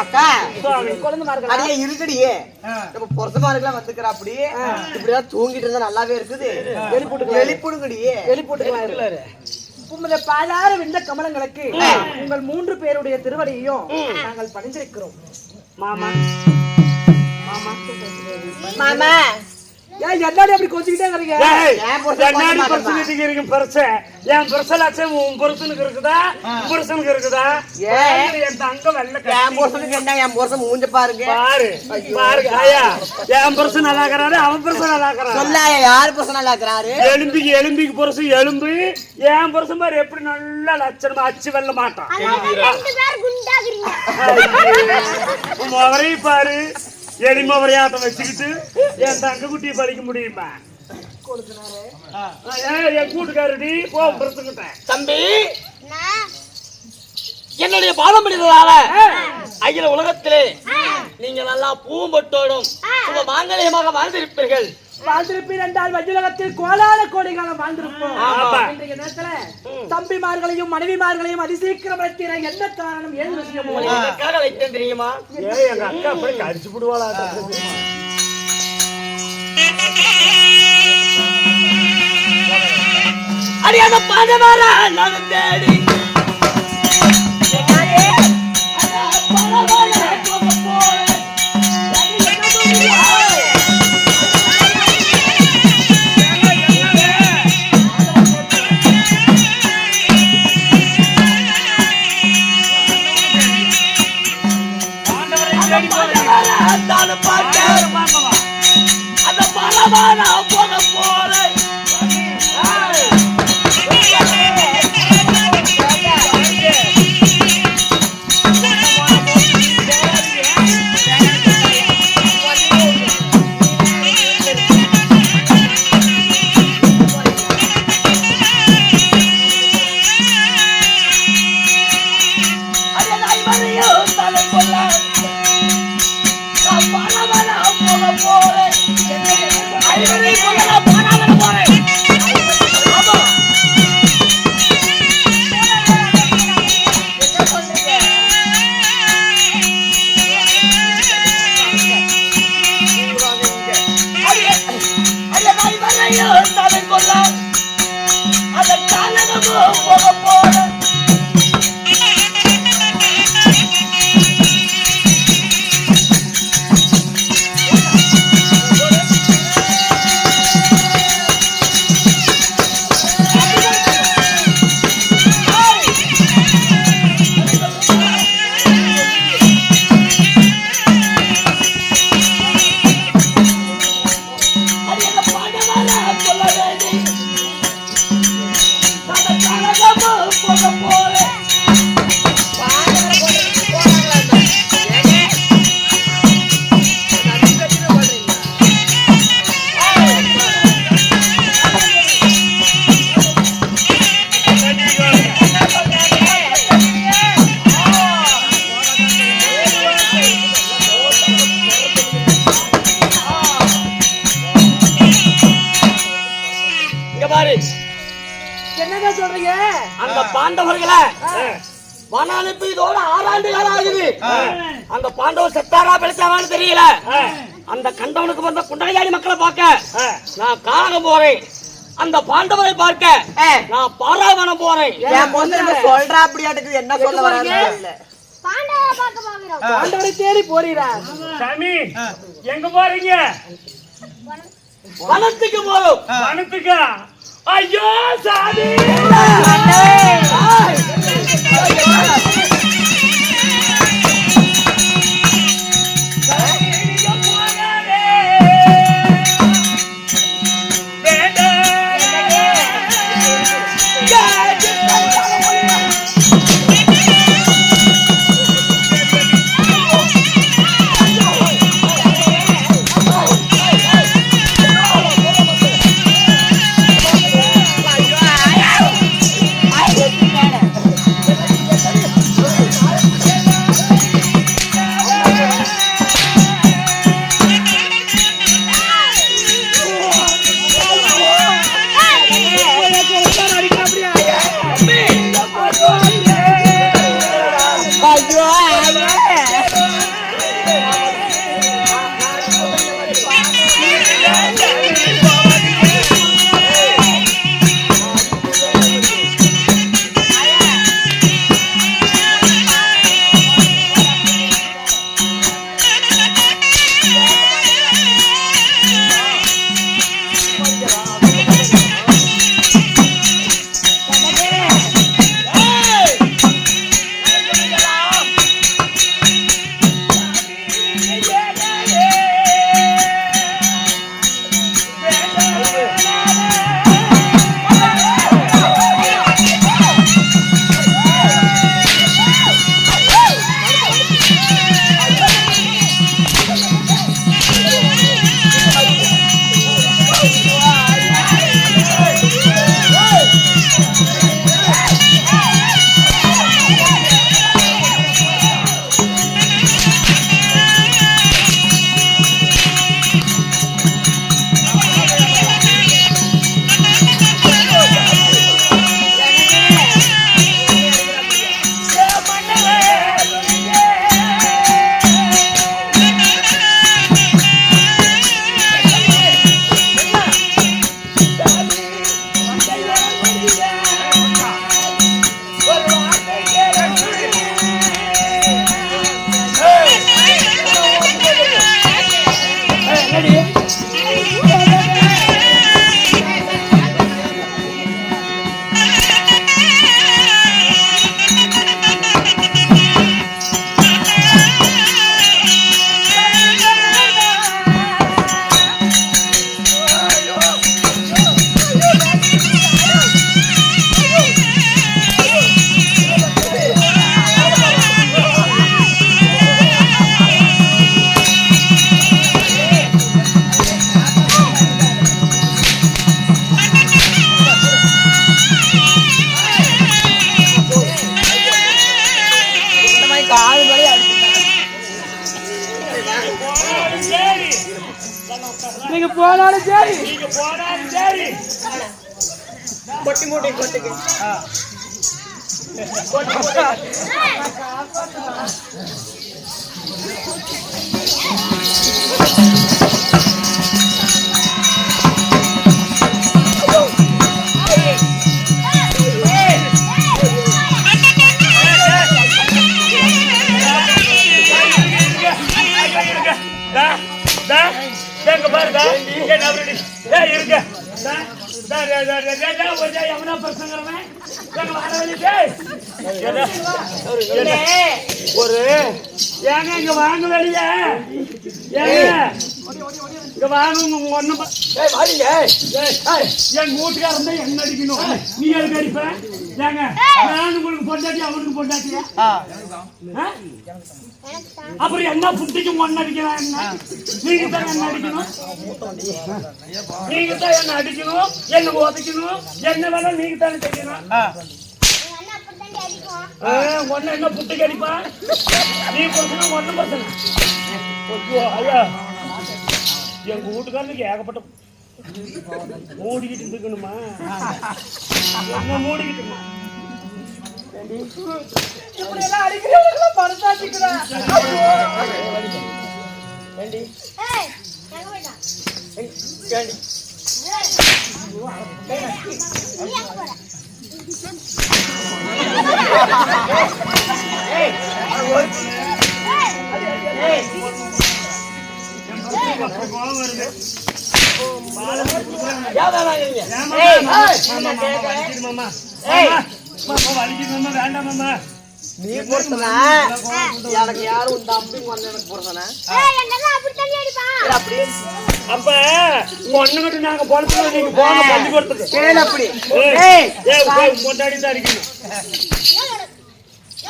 அக்கா அடியே இருக்குடியே நம்ம பொருத்தமாருக்கெல்லாம் வந்துக்கிறா அப்படி இப்படிதான் தூங்கிட்டு இருந்தா நல்லாவே இருக்குது வெளிப்புடுங்கடியே உங்களுடைய பாதார விண்ட கமலங்களுக்கு உங்கள் 3 பேருடைய திருவடியையும் நாங்கள் பணிந்திருக்கிறோம். மாமா மாமா ஏன் எல்லாரும் அப்படி கொஞ்சிக்கிட்டே இருக்கீங்க? என்னாடி பர்சனுக்கு இருக்கு பெருசு என் பெருசலாச்சும் உன் பெருசனுக்கு இருக்குதா பெருசனுக்கு இருக்குதா என் தங்கம் வெள்ள என் பொருசனுக்கு என்ன என் பொருசன் மூஞ்ச பாருங்க பாரு காயா என் பெருசு நல்லா இருக்கிறாரு அவன் பெருசு நல்லா இருக்கிறாரு சொல்லாய யார் பொருசன் நல்லா இருக்கிறாரு எலும்பிக்கு பொருசு எலும்பு என் பொருசன் பாரு எப்படி நல்லா லட்சணமா அச்சு வெல்ல மாட்டான் அவரையும் பாரு எளிமை விளையாட்டம் வச்சுக்கிட்டு என் தங்க குட்டியை படிக்க முடியுமா என் கூட்டுக்காரடி போட்டுக்கிட்டேன் தம்பி என்னுடைய பாதம் பிடித்ததால அகில உலகத்திலே நீங்க நல்லா பூம்பட்டோடும் சுப மாங்கல்யமாக வாழ்ந்திருப்பீர்கள். வாழ்ந்திருப்பீர் என்றால் வஜ்ஜுலகத்தில் கோலான கோடிகாலம் வாழ்ந்திருப்போம். இன்றைய நேரத்துல தம்பிமார்களையும் மனைவிமார்களையும் அதிசீக்கிரம் வைக்கிற என்ன காரணம் ஏது விஷயம் எதற்காக வைத்தேன் தெரியுமா? எங்க அக்கா அப்படி கடிச்சு விடுவாளா அடியான பாதவாரா நான் தேடி அந்த பலமான போக போறேன் சொல்றீங்க? அந்த பாண்டவர்களை வன அனுப்பி இதோட 6 ஆண்டுகள் ஆகுது. அந்த பாண்டவர் செத்தாரா பிழைச்சாரான்னு தெரியல. அந்த கண்டவனுக்கு வந்த குண்டகையாளி மக்களை பார்க்க நான் காணகம் போறேன். அந்த பாண்டவரை பார்க்க நான் பாராவனம் போறேன். என் பொண்ணு சொல்றா அப்படியாட்டுக்கு என்ன சொல்ல வராங்க? பாண்டவரை தேடி போறீரா? சாமி எங்க போறீங்க? வனத்துக்கு போறோம். வனத்துக்கா? ஐயோ சாமி நீங்க போனாலும் சரி, நீங்க போனாலும் சரி. கொட்டி மூட்டை கொட்டுக்கு எங்க பாருங்க இருக்க எவனா பசங்கிறவன் ஒரு ஏங்க இங்க வாங்க வெளிய ஏங்க இங்க வாங்க ஒண்ணும் என் வீட்டுக்காரன் தான் என்ன அடிக்கணும், நீ எதுக்கு அடிப்ப? ஏங்க நான் உங்களுக்கு பொண்டாட்டி அவனுக்கு பொண்டாட்டியா? அப்புறம் என்ன புட்டிக்கு ஒன்னு அடிக்கிறான்? என்ன நீங்க தான் என்ன அடிக்கணும், நீங்க தான் என்ன அடிக்கணும், என்ன உதைக்கணும், என்ன வேணாலும் நீங்க தானே செய்யணும். ஒன்னு என்ன புட்டிக்கு அடிப்பா? நீ பசங்க ஒன்னு பசங்க ஐயா எங்க வீட்டுக்காரனுக்கு ஏகப்பட்ட மூடிக்கிட்டு இருக்கணுமா? என்ன மூடிக்கிட்டுமா? இப்படி எல்லாம் அடிக்கிறவங்கள பரசாச்சிக்கிறா. ஏண்டி ஏய் எங்க போய்டா ஏண்டி நீ எங்க போற ஏய் ஏய் கோவம் வருது. யாரா நீங்க ஏம்மா, ஏய் மாமா, வலிக்குது மாமா. ஏய். மாமா, வலிக்குது மாமா, வேண்டாம் மாமா. நீ பொறுத்தனா எனக்கு யாரும் உன் தம்பிங்க வந்து எனக்கு பொறுத்தனா ஏய் என்னங்க அப்படி தண்ணி அடிப்பா அப்படி அப்ப உங்க அண்ணங்கிட்ட நாங்க பொறுத்தோம், நீங்க போங்க பள்ளிக்கூடத்துக்கு. கேளு அப்படி ஏய், ஏய் ஏய், போய் கொண்டாடி தான் அடிக்கணும்.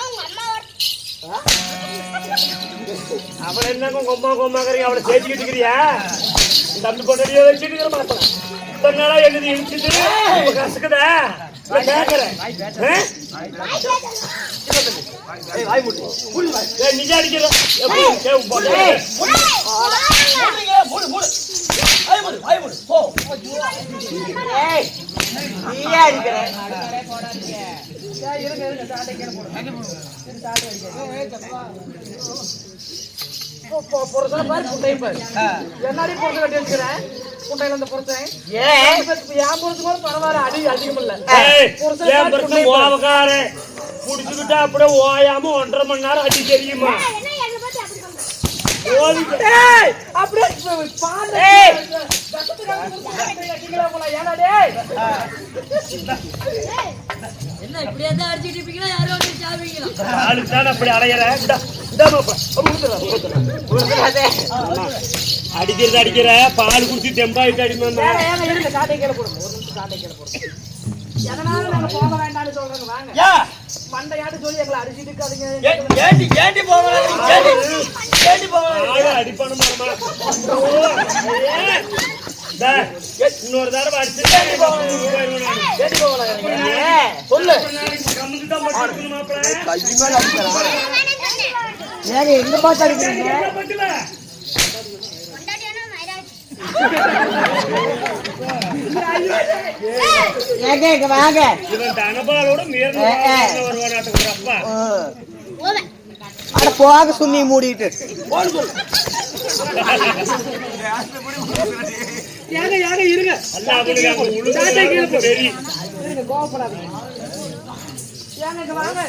உங்க அம்மா அவளை என்னங்க கொம்மாக்கறீங்க, அவளை சேர்த்துக்கிட்டு இருக்கிறியா? தம்பி கொண்டாடியோ வச்சுட்டு இருக்கிற மாட்டேன். இத்தனை நாளா எழுதி இழுத்துட்டு இப்ப கசக்குதா? நான் கேட்கறேன். ஏய் வாய் மூடு ஏய், நீங்க அடிக்கிற எப்படி? ஏய், போடு. ஏய் போறாங்க மூடு மூடு வாய் மூடு வாய் மூடு போ ஏய் நீயே அடிக்கிற இருங்க சாட்டை கீழ போடு. பொறுத்தனை பாரு புட்டையும் பாரு. என்னாடி பொறுத்து கட்டி வச்சுக்கிறேன் புட்டையில இருந்து பொறுத்தேன். ஏன் என் பொறுத்து கூட பரவாயில்ல, அடி அதிகம் இல்ல. ஏய், என் பிரச்சனை ஓவக்காரே. புடிச்சுக்கிட்டா அப்படியே ஓயாம 1.5 மணி நேரம் அடி தெரியுமா? என்ன எங்க பத்தி அப்படி பண்ற ஓடிட்டு. ஏய் அப்படியே பாந்த ஏய் கீழே போல ஏன்னா டேய் என்ன இப்படியே தான் அடிச்சுட்டு இருப்பீங்களா? யாரும் வந்து சாப்பிடுவீங்களா? ஆளுக்கு தான் அப்படி அலையிற. இந்தா மாப்பிள. அடிக்கிற பால் குடிச்சு தெம்பாயிட்டு அடிமா. ஏங்க இருங்க சாட்டை கீழே போடுங்க. ஒரு நிமிஷம் சாட்டை கீழே போடுங்க. எதனால நாங்க போக வேண்டாம்னு சொல்றோங்க. வாங்க யா மண்டையாட்டு சொல்லி எங்களை அடிச்சுட்டு இருக்காதீங்க. ஏண்டி போகல ஏண்டி போகல அடிப்பானு இன்னொரு தடவை அடிச்சு ஏண்டி போகல சொல்லு ஏங்க எங்க பார்த்து அடிக்கிறீங்க கொண்டாடியானா மைராஜ் ஏங்க இங்க வாங்க இவன் தனபாலோட வருவானாட்டுக்கு அப்பா ஓவே அட போக சுண்ணி மூடிட்டு ஏங்க இருங்க அல்ல அவனுக்கு அங்க உழுந்து தெரியும். இருங்க கோவப்படாதீங்க. ஏங்க இங்க வாங்க.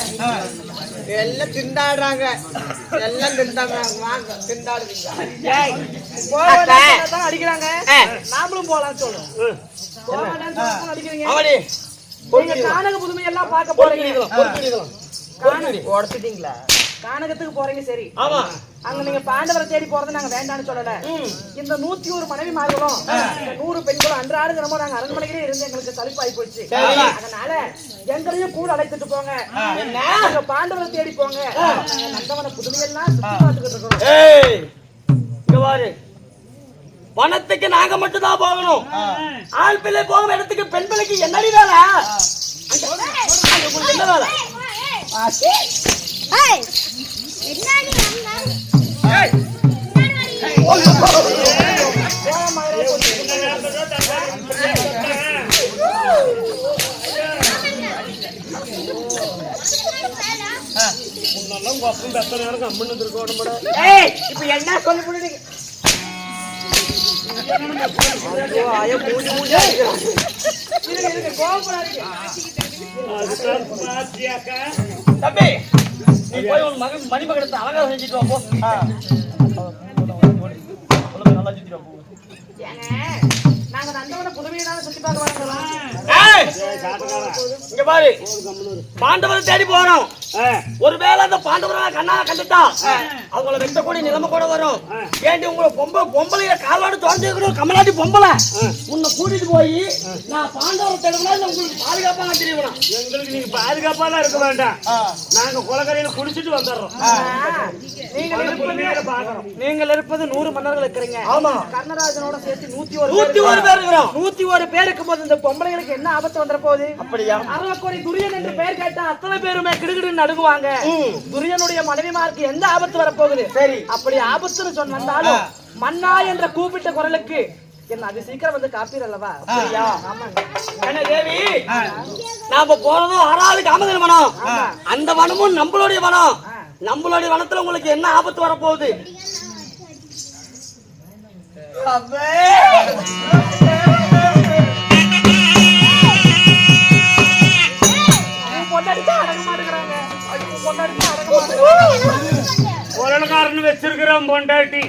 எல்லாம் திண்டாடுறாங்க எல்லாம் திண்டாடுறாங்க வாங்க திண்டாடுவீங்க போக வேண்டாம்னு தான் அடிக்கிறாங்க. நாமளும் போலாம்னு சொல்றோம். போக வேண்டாம்னு சொல்றோம் அடிக்கிறீங்க. அவடி நீங்க கானக புதுமை எல்லாம் பார்க்க போறீங்க. உடச்சிட்டீங்களா கானகத்துக்கு போறீங்க சரி. ஆமா அங்க நீங்க பாண்டவரை தேடி போறது நாங்க வேண்டாம்னு சொல்லல. இந்த 101 மனைவிமார்களும் 100 பெண்களும் அன்றாடம் தினமும் நாங்க அரண்மனையிலே இருந்து எங்களுக்கு சலிப்பாகி போச்சு. அதனால எங்களையும் கூட அழைத்துட்டு போங்க. நாங்க பாண்டவரை தேடி போங்க. நந்தவன புதுமையெல்லாம் சுத்தி பார்த்துக்கிட்டு இருக்கோம். ஏய் இங்க பாரு பணத்துக்கு நாங்க மட்டும் தான் போகணும் ஆள் பிள்ளை போகும் இடத்துக்கு பெண் பிள்ளைக்கு என்னடி வேலை என்ன வேலை ஏய் என்னடி வந்தாய் ஏய் முன்னெல்லாம் உங்க அப்பன் பெத்த நேரம் கம்மன்னு இருக்கோட ஏய் இப்போ என்ன சொல்லி புடிங்க இருங்க கோவப்படாதீங்க. தம்பி நீ போய் உன் மகன் மணிமகனத்தை அழகா செஞ்சுட்டு வா போ நல்லா செஞ்சுட்டு வா போ ஏங்க நாங்க நந்தவன புதுமையெல்லாம் சுத்தி பார்க்க வரோம். இங்க பாரு பாண்டவரை தேடி போறோம் ஒருவேளை அந்த பாண்டவரை கண்ணா கண்டுட்டா அவங்கள வெட்டக்கூடிய நிலைமை கூட வரும் ஏண்டி உங்களை பொம்பளைய கால்வாடு தொடர்ந்து கமலாட்டி பொம்பளை உன்னை கூட்டிட்டு போய் நான் பாண்டவரை தேடுனா உங்களுக்கு பாதுகாப்பா தெரியும் எங்களுக்கு நீங்க பாதுகாப்பாலாம் இருக்க வேண்டாம். நாங்க குளக்கரையில குடிச்சிட்டு வந்துடுறோம். நீங்கள் இருப்பது 100 மன்னர்கள் இருக்கிறீங்க. ஆமா கர்ணராஜனோட சேர்த்து 101 பேர் இருக்கிறோம் 101 பேர் இருக்கும்போது இந்த பொம்பளைகளுக்கு என்ன ஆபத்து வந்துற போகுது? அப்படியா அரவக்கோடி துரியன் என்று பெயர் கேட்டா அத்தனை பேருமே கிடுகிடுன்னு நடுங்குவாங்க. துரியனுடைய மனைவிமாருக்கு எந்த ஆபத்து வரப்போகுது? சரி அப்படி ஆபத்துன்னு சொன்னாலும் மன்னா என்ற கூப்பிட்ட குரலுக்கு என்ன அது சீக்கிரம் வந்து காப்பீர் அல்லவா? அப்படியா? ஆமாங்க. என்ன தேவி, நாம போறதும் 6வது காமதேனு வனம். அந்த வனமும் நம்மளுடைய வனம். நம்மளுடைய வனத்துல உங்களுக்கு என்ன ஆபத்து வரப்போகுது? பொண்டாடிச்சா அடங்க மாட்டேங்கிறாங்க. பொண்டாடிச்சா அடங்க மாட்டேங்கிறாங்க. கொள்ளக்காரன் வச்சிருக்கிறோம் பொண்டாட்டி.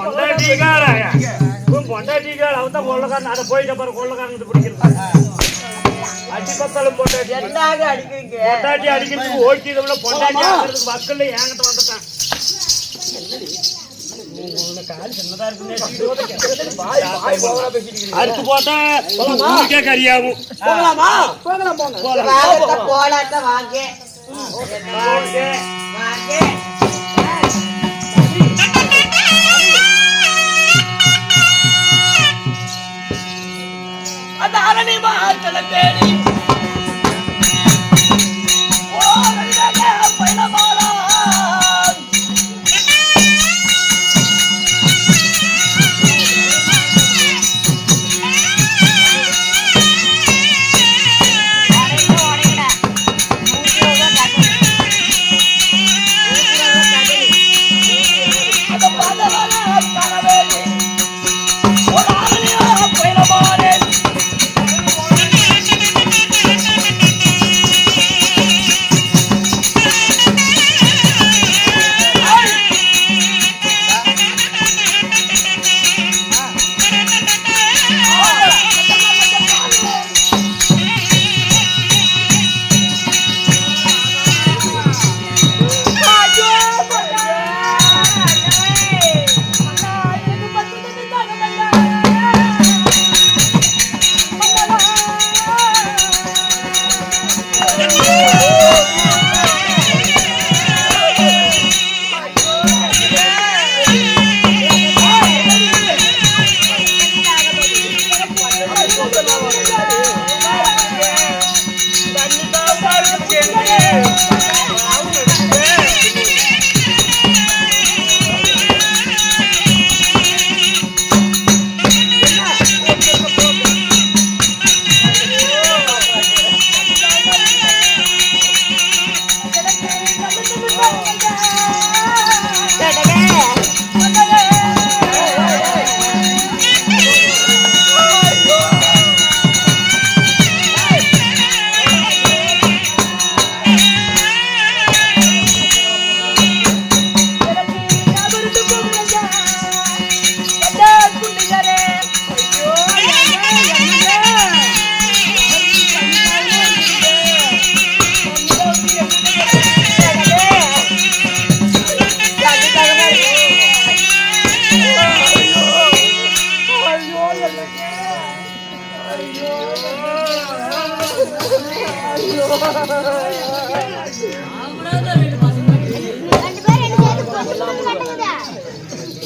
பொண்டாட்டிக்காரா பொண்டாட்டிக்கார அவன் தான் கொள்ளக்காரன். அதை போயிட்ட பாரு கொள்ளக்காரன் பிடிக்கிறது. அடி பத்தாலும் பொண்டாட்டி என்னாக அடிக்கிறீங்க? பொண்டாட்டி அடிக்கிறதுக்கு ஓட்டியதுல பொண்டாட்டி ஆகிறதுக்கு மக்கள் என்கிட்ட வந்துட்டான். அறுத்து போட்டா உங்களுக்கே கரியாகும். போகலாமா? போகலாம் போங்க. போலாட்ட வாங்க வாங்க. வாங்க. அந்த அரணி மாத்தல தேடி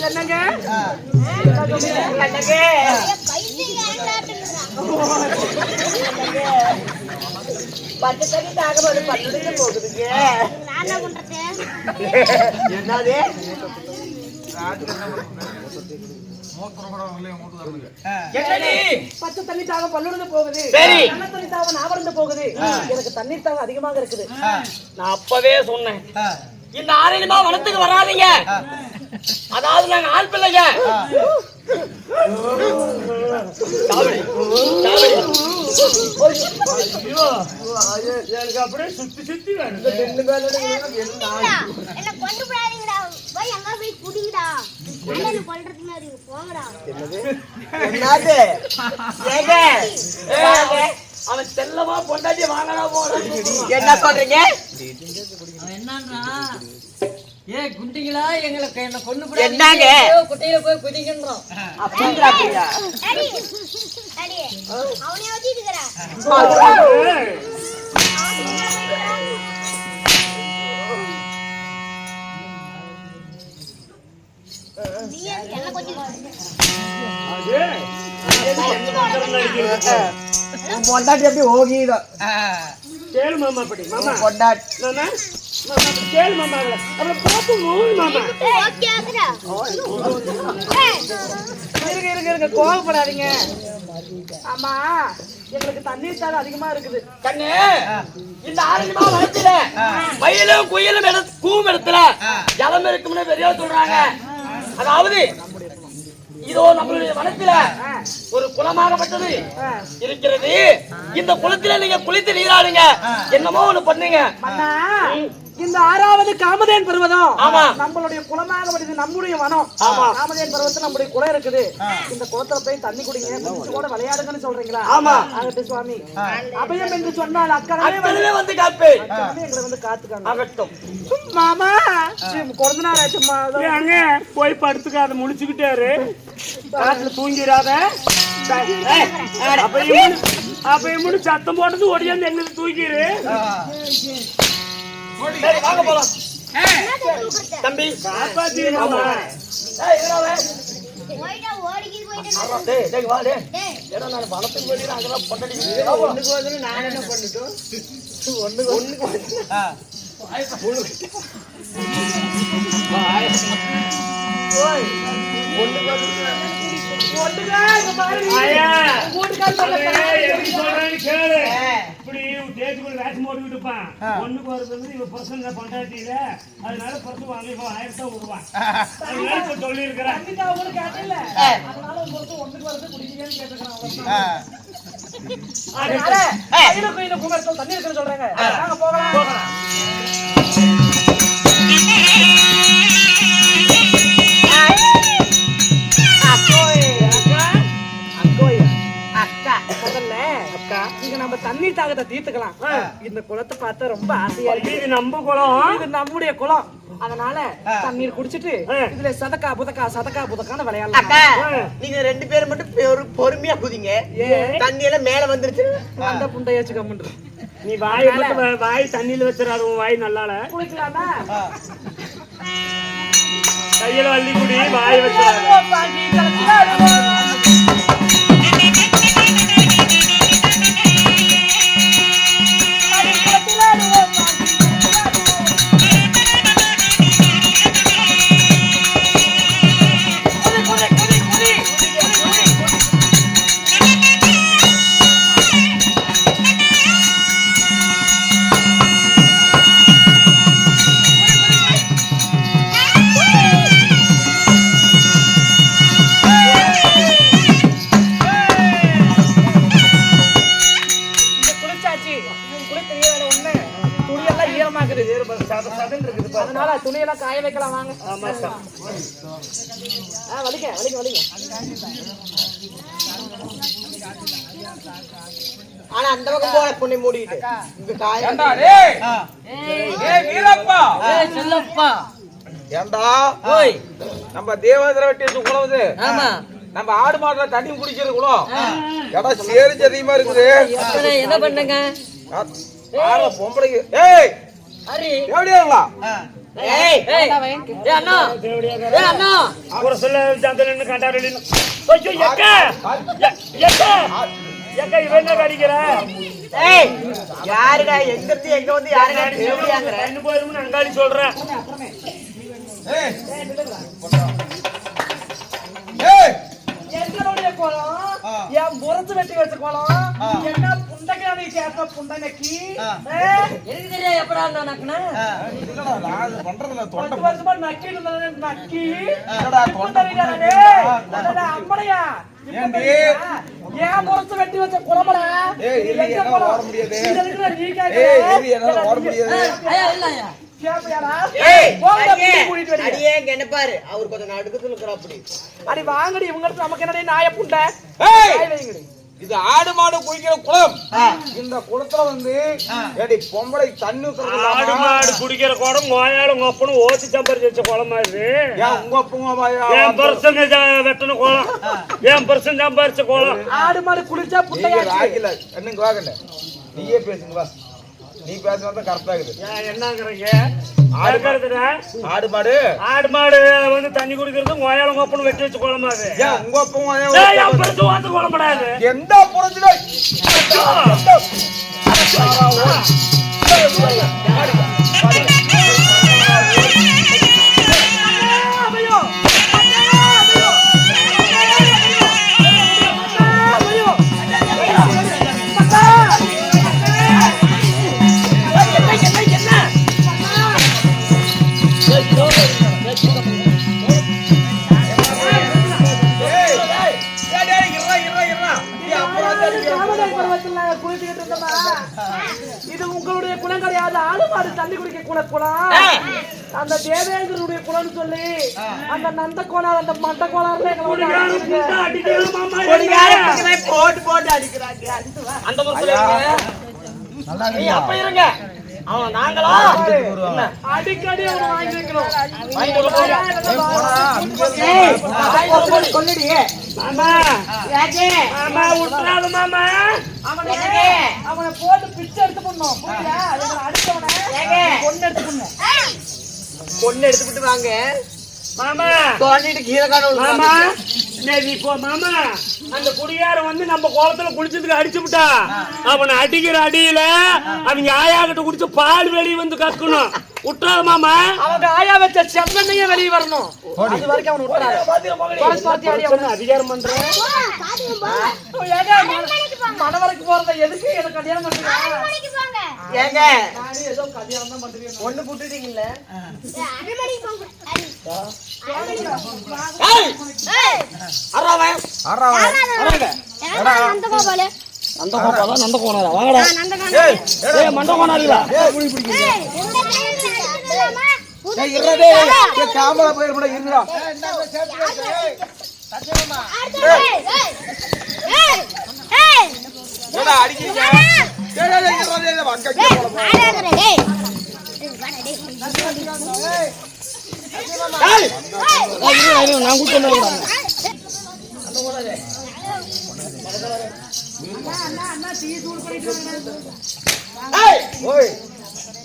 என்னங்க பட்டு தண்ணி தாக பட்டு போகுதுங்க. என்னது பச்சை தண்ணி தாக பல்லுருந்து போகுது, சரி. நல்ல தண்ணி தாக நாவருந்து போகுது. எனக்கு தண்ணீர் தாக அதிகமாக இருக்குது. நான் அப்பவே சொன்னேன், இந்த ஆரணிமா வனத்துக்கு வராதீங்க. அதாவது நாங்க ஆள் பிள்ளைங்க. சாவடி, சாவடி. ஐயோ, எனக்கு அப்படியே சுத்தி சுத்தி வேணும். என்ன கொண்டு போடாதீங்கடா. போய் அங்க போய் குடிங்கடா. என்ன கொல்றதுக்கு மாதிரி போங்கடா. என்னது ஏங்க அவன் செல்லமா பொண்டாட்டி வாங்கடா போற. என்ன சொல்றீங்க? என்னன்னா ஏ குண்டிங்களா எங்களுக்கு என்ன கொண்டு என்னங்க? குட்டையில போய் குதிக்கின்றோம். அப்படிங்கிறாப்பியா? அடி அடி அவனே ஓட்டிட்டுக்கறா. நீ என்ன கொஞ்சம் பொண்டாட்டி அப்படி ஓகிதோ கேளு மாமா, அப்படி மாமா பொண்டாட்டி மாமா மாமா கேளு மாமா. அப்புறம் பாத்து மாமா ஓகே ஆகுறா. இருங்க கோவப்படாதீங்க. ஆமா எங்களுக்கு தண்ணீர் தாகம் அதிகமா இருக்குது. கண்ணு இந்த ஆரஞ்சமா வளர்த்துல மயிலும் குயிலும் கூவும் இடத்துல ஜலம் இருக்கும்னு பெரிய சொல்றாங்க. அதாவது இதோ நம்மளுடைய வனத்துல ஒரு குளமாகப்பட்டது இருக்கிறது. இந்த குளத்துல நீங்க குளித்து நீராடுங்க, என்னமோ ஒண்ணு பண்ணுங்க. இந்த 6வது காமதேன் பருவதம் ஆமா நம்மளுடைய குளமாகப்பட்டது, நம்முடைய வனம். ஆமா காமதேன் பருவத்துல நம்முடைய குளம் இருக்குது. இந்த குளத்துல போய் தண்ணி குடிங்க, கூட விளையாடுங்கன்னு சொல்றீங்களா? ஆமா ஆகட்டும் சுவாமி. அபயம் என்று சொன்னால் அக்கறையே வந்து காப்பே எங்களை வந்து காத்துக்காங்க. ஆகட்டும் மாமா குழந்தைனாரா சும்மா அங்க போய் படுத்துக்காத, முழிச்சுக்கிட்டாரு. காட்டுல தூங்கிடாத. அப்ப சத்தம் போட்டது ஒடியாந்து எங்களுக்கு தூக்கிடு. சரி வாங்க போலாம் தம்பி. டேய் வா டேய். ஏன்னா நான் வனத்துக்கு போய் அங்கெல்லாம் பொட்டடி ஒண்ணுக்கு வந்து நான் என்ன பண்ணிட்டோம்? ஒண்ணுக்கு ஒண்ணுக்கு வருது இவ பசங்க பொண்டாட்டியில, அதனால பசங்க வாங்க 1000 விடுவான். அதனால சொல்லி இருக்கிறேன். தண்ணி இருக்குன்னு சொல்றாங்க. நாங்க போகலாம். நம்ம தண்ணீர் தாகத்தை தீர்த்துக்கலாம். இந்த குளத்தை பார்த்தா ரொம்ப ஆசையா இருக்கு. இது நம்ம குளம், இது நம்முடைய குளம். அதனால தண்ணீர் குடிச்சிட்டு இதுல சதக்கா புதக்கான விளையாடலாம். நீங்க 2 பேரும் மட்டும் பொறுமையா குதிங்க. தண்ணி எல்லாம் மேல வந்துருச்சு. அந்த புண்டையாச்சு கம்முன்று. நீ வாய் தண்ணியில வச்சிடாரு. உன் வாய் நல்லால குளிக்கலாமா? கையில அள்ளி குடி, வாய் வச்சிடாரு. அதனால துணியெல்லாம் காய வைக்கலாம் வாங்க. வலிக்க ஆனா அந்த பக்கம் போற புண்ணி மூடிட்டு இங்க காய. நம்ம தேவதர வெட்டி குளம். ஆமா நம்ம ஆடு மாடுல தண்ணி குடிக்கிறது குளம். ஏடா சேரி அதிகமா இருக்குது. என்ன பண்ணுங்க பொம்பளைக்கு? ஏய் ஹரி எப்படியா? ஏய் அண்ணா அண்ணா ஒரு சொல்ல ஜாந்தலன்னு காட்டாரு. ஐயோ எக்க இவன் என்ன கடிக்கிற? ஏய் யாருடா எங்க வந்து யாருடா தேவடியாங்கற? என்ன போயிரும்னு அங்காளி சொல்றேன். எங்களுடைய குளம், என் முரத்து வெட்டி வச்ச குளம். என்ன புண்டகாணி சேர்த்த புண்டனைக்கு எனக்கு தெரியா எப்படா நக்குனா 10 வருஷமா நக்கி அம்மனையா ஏன் முரத்து வெட்டி வச்ச குளமடா? அவர் கொஞ்சம் நடுக்கத்துல இருக்கிறாப்படி. அடி வாங்கடி இவங்க நமக்கு என்னடி நாய புண்டை. இது ஆடு மாடு குடிக்கிற குளம். இந்த குளத்துல வந்து பொம்பளை தண்ணி ஆடு மாடு குடிக்கிற குளம். நோயாலும் உங்க அப்பனும் ஓசி சம்பரிச்சு வச்ச குளமா இது. உங்க அப்பங்க என் பர்சன் வெட்டன குளம், என் பர்சன் சம்பாரிச்ச குளம். ஆடு மாடு குளிச்சா புண்டையாச்சு. என்னங்க வாங்கண்ணே, நீயே பேசுங்க வா. நீ பேசுறது கரெக்டா இருக்குது. என்னங்கிறீங்க? ஆடு மாடு வந்து தண்ணி குடிக்கிறது நோயாலும் உங்க அப்பனும் வெட்டி வச்ச குளமா அது. உங்க அப்பங்க குளம்படாது. எந்த புரிஞ்சுல குளம் கிடையாது, ஆடு மாடு தண்ணி குடிக்க குளம். அந்த தேவேந்திரனுடைய குளம்னு சொல்லி அந்த நந்த கோணார் அந்த மண்ட கோணார்ல போட்டு போட்டு அடிக்கிறாங்க. அந்த நீ அப்ப இருங்க. அவன் நாங்களா அடிக்கடி அவனை வாங்கி வைக்கணும். சொல்லுடி மாமா மாமா விட்டுறாத மாமா. அவனை போட்டு பிச்சை எடுத்து பண்ணும். புரியுதா? அடிச்சவனை பொண்ணு எடுத்து பண்ணும். பொண்ணு எடுத்துக்கிட்டு வாங்க மாமா தோண்டிட்டு கீழே காணும். மாமா இப்போ மாமா அந்த குடியார வந்து நம்ம குளத்துல குளிச்சதுக்கு அடிச்சு விட்டா அவனை அடிக்கிற அடியில அவங்க ஆயா கிட்ட குடிச்சு பால் வெளியே வந்து கக்கணும். விட்டுறாத மாமா. அவங்க ஆயா வச்ச செம்மண்ணையே வெளியே வரணும். அது வரைக்கும் அவன் விட்டுறாரு. அதிகாரம் பண்ற மணவரைக்கு போறத எதுக்கு எனக்கு கல்யாணம் பண்றீங்க? ஏங்க நானே ஏதோ கல்யாணம் தான் பண்றீங்க. ஒண்ணு புட்டுட்டீங்கல்ல. நந்த கோணாரா வாங்கடா. மண்ட கோணாரிங்களா காமரா போயிட கூட இருங்கடா. நான் கூட்டு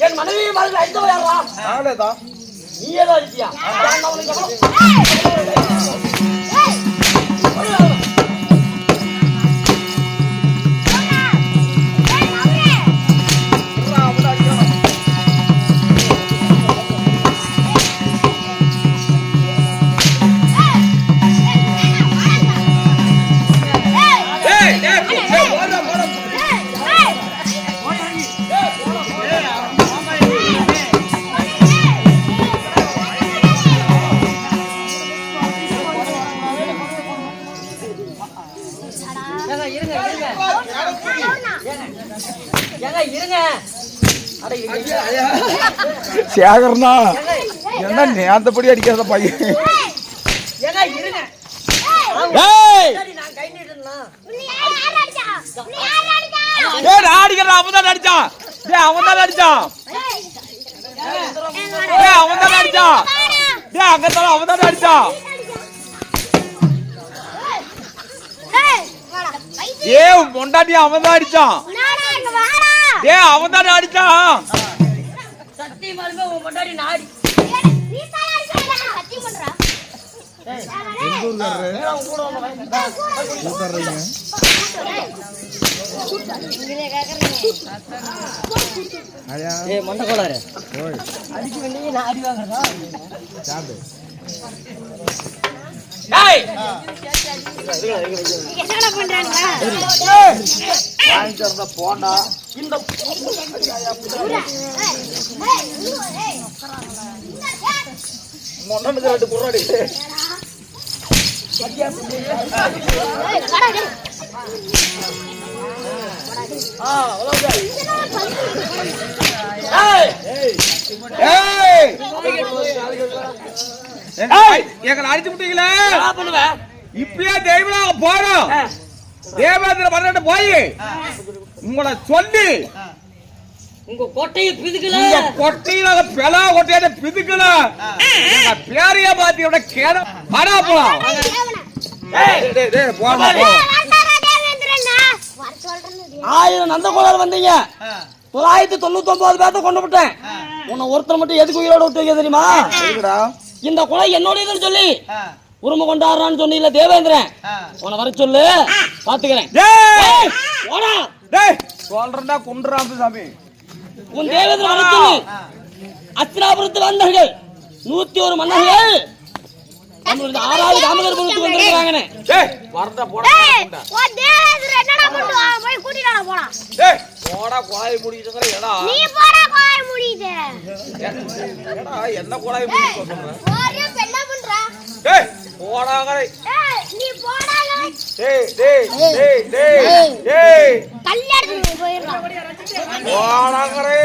என் மனைவி மாதிரி அடித்தவ யாரா? நீ ஏதோ அடிச்சியா? சேகர்னா என்ன நேந்தபடி அடிக்காத பையன். அவன் தான் அடிச்சான். அவன் தான் அடிச்சான். அவன் தான் அடிச்சான். அங்கத்தான் அவன் தான் அடிச்சான். பொண்டாட்டி அவன் தான் அடிச்சான். அவன் தான் அடிச்சான். சத்தியமாலுமே உன் பொண்டாட்டி நாடி. மண்ட கோளாறு அடிக்க வேண்டிய நான் அடி வாங்குறதா? போண்டா இந்த மொண்டனுக்கு ரெண்டு குர்ராடி. எங்களை அடிச்சு விட்டீங்களே. இப்பயே தெய்வனாக போறோம். தேவேந்திர பன்னெண்டு போய் உங்களை சொல்லி உங்க கொட்டையை பிதுக்கல. கொட்டையில பெலா கொட்டையை பிதுக்கல. எங்க பேரைய பாத்தியோட கேட படா போலாம். ஆயிரம் நந்த கோளாறு வந்தீங்க. 999 பேர்த்த கொண்டு விட்டேன். உன்னை ஒருத்தர் மட்டும் எதுக்கு உயிரோட விட்டு வைக்க தெரியுமா? இந்த கொலை என்னோட சொல்லி உரிமை கொண்டாடுறான்னு சொன்னீங்க தேவேந்திரன். உன்னை வர சொல்லு, பாத்துக்கிறேன். சொல்றா குன்றாம்பு சாமி. உன் தேவேந்திரன் வர சொல்லு. அஸ்தினாபுரத்து வந்தார்கள் 101 மன்னர்கள். நம்மளுடைய 6வது ராமகர்புரத்துக்கு வந்திருக்காங்கன்னு. வரதா போட போடா குழாய் முடிக்கிட்டு ஏடா என்ன குழாய் போடாங்கரை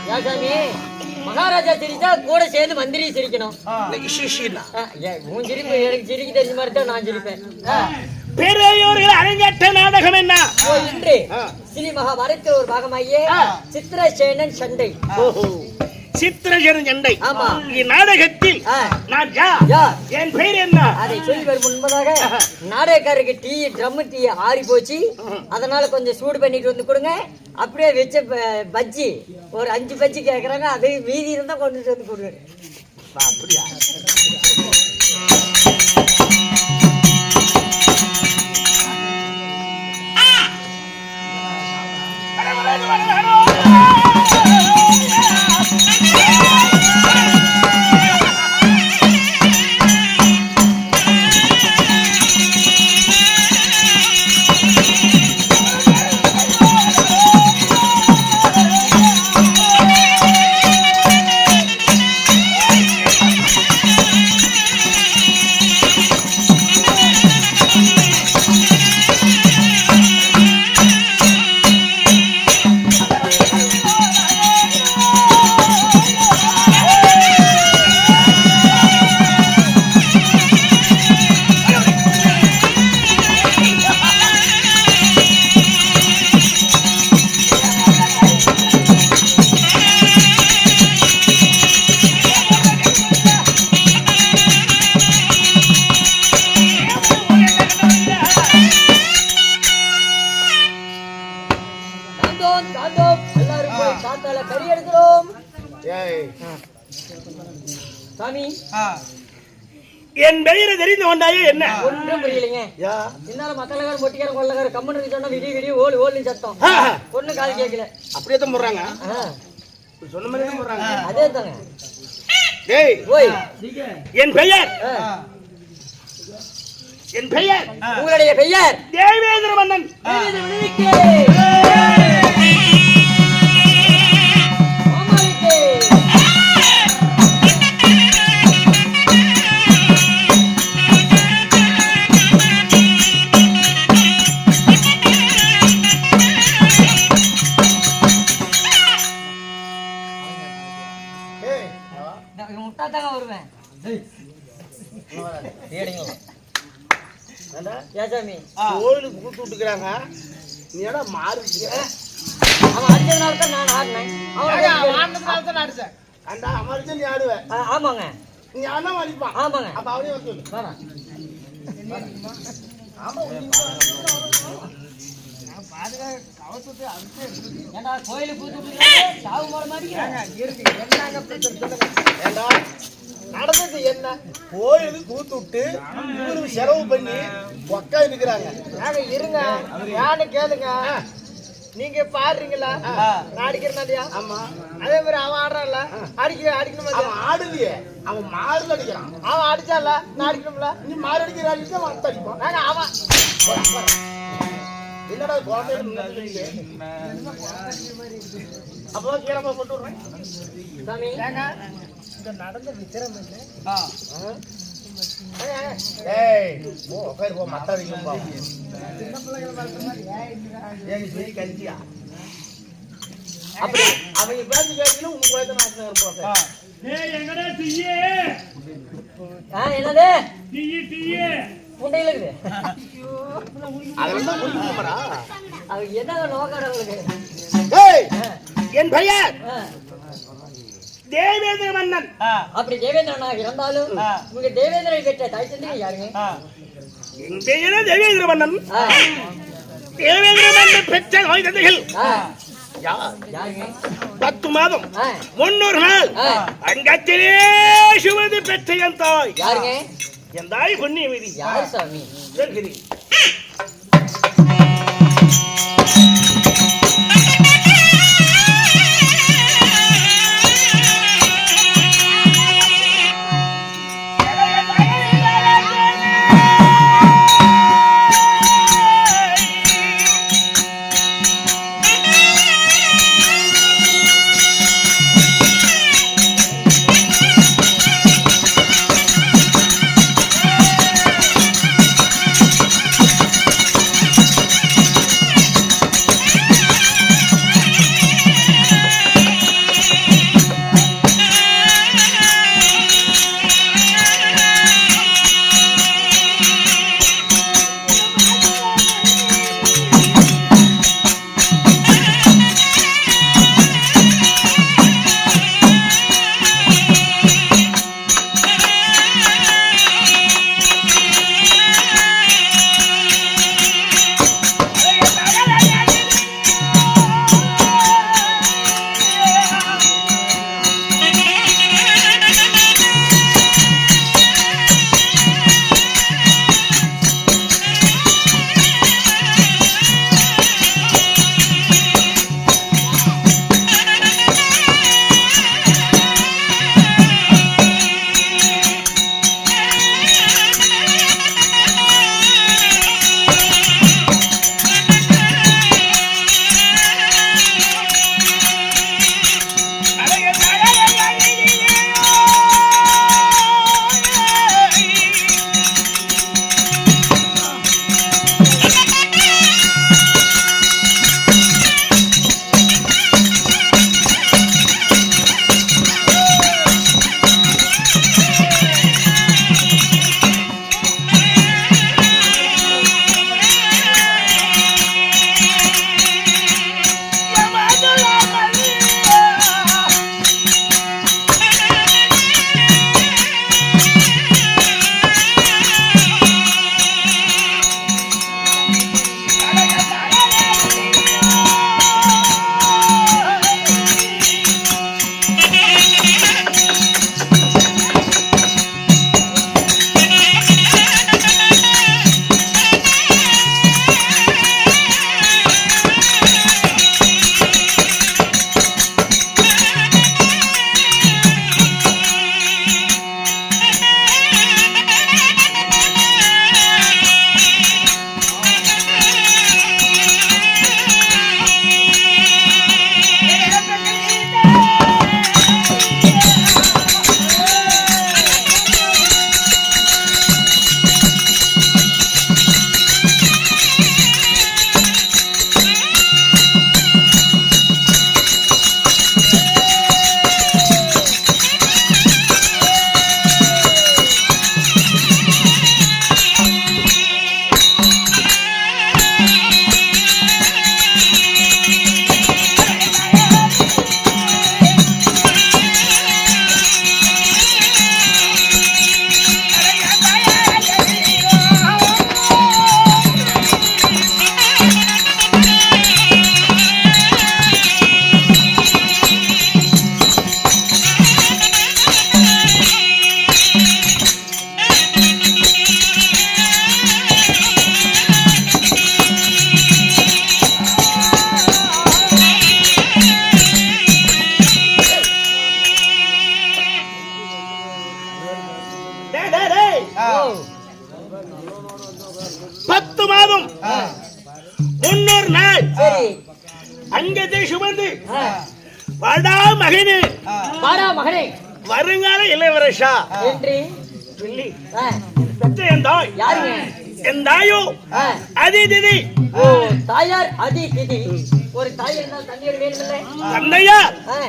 யாசாமி மகாராஜா சிரிச்சா கூட சேர்ந்து மந்திரி சிரிக்கணும். உன் சிரிப்பு எனக்கு சிரிக்க தெரிஞ்ச மாதிரி தான் நான் சிரிப்பேன். பெரியோர்கள் அரங்கேற்ற நாடகம் என்ன? இன்று ஸ்ரீ மகாபாரதத்தில் ஒரு பாகமாகிய சித்திரசேனன் சண்டை. சித்திரசேனன் சண்டை. ஆமா. இந்நாடகத்தில் நான் யார்? என் பெயர் என்ன? அதை சொல்லி வரும் முன்பதாக நாடகக்காரருக்கு டீ ட்ரம் டீ ஆறி போச்சு, அதனால கொஞ்சம் சூடு பண்ணிட்டு வந்து கொடுங்க. அப்படியே வச்ச பஜ்ஜி ஒரு 5 பஜ்ஜி கேட்கறாங்க, அது மீதி இருந்தா கொண்டுட்டு வந்து கொடுங்க. அப்படியா? சாமி, என் பெயரை தெரிந்து கொண்டாயே என்ன? ஒன்றும் புரியலைங்க. இருந்தாலும் மக்களகார மொட்டிக்கார கொள்ளக்கார கம்மன் சொன்னா விடிய விடிய ஓடு ஓடுன்னு சத்தம். ஒண்ணும் காது கேட்கல. அப்படியே தான் போடுறாங்க. சொன்ன மாதிரி தான் போடுறாங்க. அதே தாங்க. டேய், ஓய், என் பெயர் உங்களுடைய பெயர் தேவேந்திர மன்னன். முட்டாத்தாங்க வருவேன். ஏசாமி கோயிலுக்கு கூட்டு விட்டுக்கிறாங்க. நீ ஏடா மாறு? அவன் அடிச்சதுனால தான் நான் ஆடினேன். அண்டா அமர்ந்து நீ ஆடுவ. ஆமாங்க. நீ அண்ணா அடிப்பான். ஆமாங்க. அப்ப அவரே வந்து வேணாம். ஏண்டா கோயிலுக்கு கூத்து சாவு போற மாதிரி நடந்தது என்ன? கோயிலுக்கு கூத்து விட்டு இவருக்கு செலவு பண்ணி ஒக்கா இருக்கிறாங்க. இருங்க யாரு கேளுங்க. நீங்க பாடுறீங்களா? நான் அடிக்கிறேன். ஆமா. அதே மாதிரி அவன் ஆடுறான்ல, அடிக்கணும். அவன் ஆடுலையே, அவன் மாடுல அடிக்கிறான். அவன் அடிச்சால நான் அடிக்கணும்ல. நீ மாடு அடிக்கிறான், அவன் அடிப்பான். அவன் என்னடா குழந்தை அப்போ கீழே போட்டு விடுறேன். சாமி இந்த நடந்த விக்கிரம் என்ன? அப்படி அவங்க பேச்சு கேட்கல உங்க குழந்தை நாட்டு இருப்போம். என்னது டீயே முட்டையில இருக்குது. அதெல்லாம் குடிக்கணுமாடா? அது என்ன நோக்கம் உங்களுக்கு? என் பெயர் தேவேந்திர மன்னன். அப்படி தேவேந்திரனாக இருந்தாலும் உங்க தேவேந்திரனை பெற்ற தாய் தந்தை யாருங்க? என் பெயரே தேவேந்திர மன்னன். தேவேந்திர மன்னன் பெற்ற தாய் தந்தைகள் யாருங்க? 10 மாதம் 300 நாள் அங்கத்திலே சுமதி பெற்ற என் தாய். யாருங்க? என் தாய் புண்ணியவதி. யார் சாமி? 10 மாதம் 300 நாள் சரி அங்கத்தை சுமந்து வாடா மகனே வாடா மகனே வருங்கால இளவரசா என்று சொல்லி ஆ, பெற்ற என் தாய் யாருங்க என் தாயோ ஆ, அதிதிதி ஓ தாயார் அதி திதி ஒரு தாய் இருந்தால் தந்தையர் வேணுமில்லை தந்தையார் ஆ,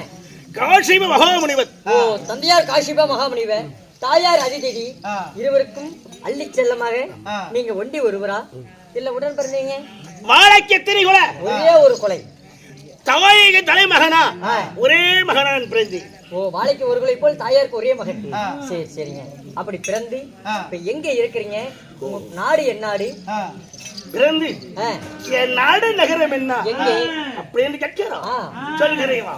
காசிப மகாமுனிவர் ஓ தந்தையார் காசிபா மகாமுனிவர் தாயார் அதிதிதி இருவருக்கும் அள்ளி செல்லமாக நீங்க ஒண்டி ஒருவரா இல்ல உடன் பிறந்தீங்க வாழைக்கு திரிகுல ஒரே ஒரு கொலை தாயக தலைமகனா ஆ. ஒரே மகனான் பிறந்தி ஓ வாழைக்கு ஒரு கொலை போல் தாயாருக்கு ஒரே மகன் சரி சரிங்க அப்படி பிறந்து இப்ப எங்க இருக்கிறீங்க உங்க நாடு என்ன நாடு பிறந்து ஆ, என் நாடு நகரம் என்ன எங்கே? அப்படின்னு கேட்கிறோம் ஆ, சொல்கிறேன் வா.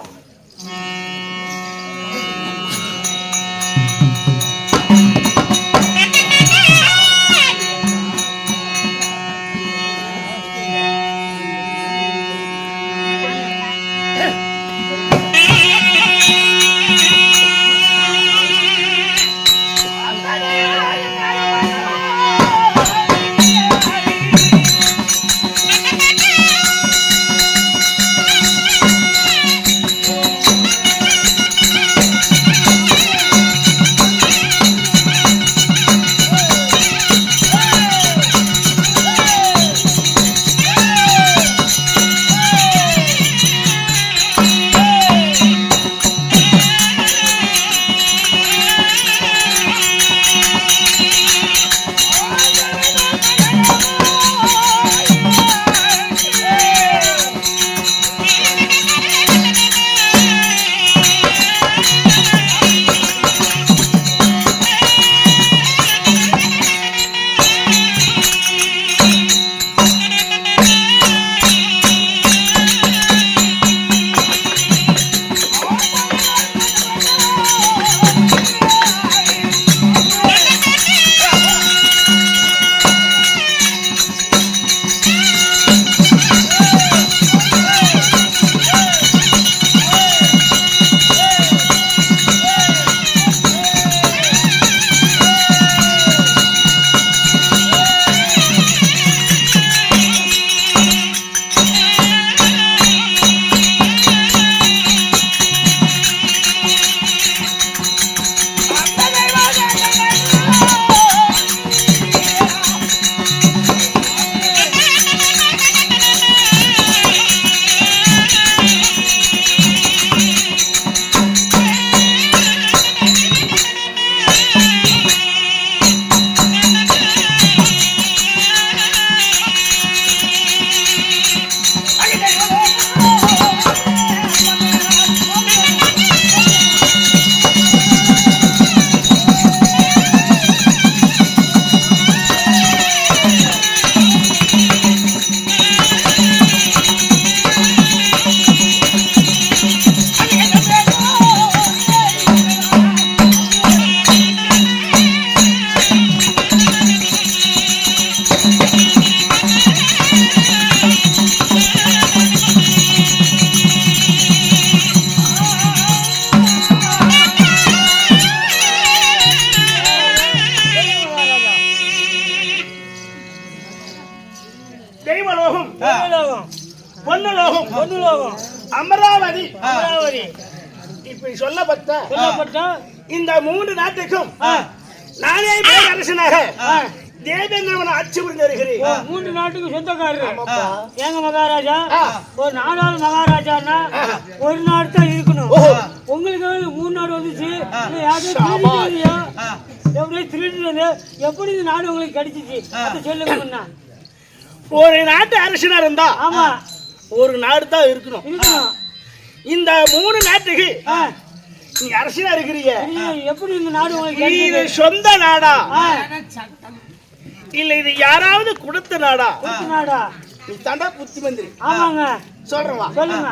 தெய்வலோகம் பொன்னுலோகம் அமராவதி இப்படி சொல்லப்பட்ட இந்த 3 நாட்டுக்கும் நானே அரசனாக தேவேந்திரவன் ஆட்சி புரிந்து வருகிறேன். 3 நாட்டுக்கு சொந்தக்காரரு ஏங்க மகாராஜா ஒரு 4வது மகாராஜான்னா ஒரு நாடு தான் இருக்கணும். உங்களுக்கு 3 நாடு வந்துச்சு எப்படி திருடுறது எப்படி இந்த நாடு உங்களுக்கு கிடைச்சிச்சு அதை சொல்லுங்க. ஒரு நாட்டு அரசனா இருந்தா ஆமா ஒரு நாடு தான் இருக்கணும். இந்த 3 நாட்டுக்கு நீ அரசனா இருக்கிறீங்க. எப்படி இந்த நாடு உங்களுக்கு இது சொந்த நாடா இல்ல இது யாராவது கொடுத்த நாடா? நாடா நீ தாண்டா புத்தி மந்திரி. ஆமாங்க சொல்றவா சொல்லுங்க.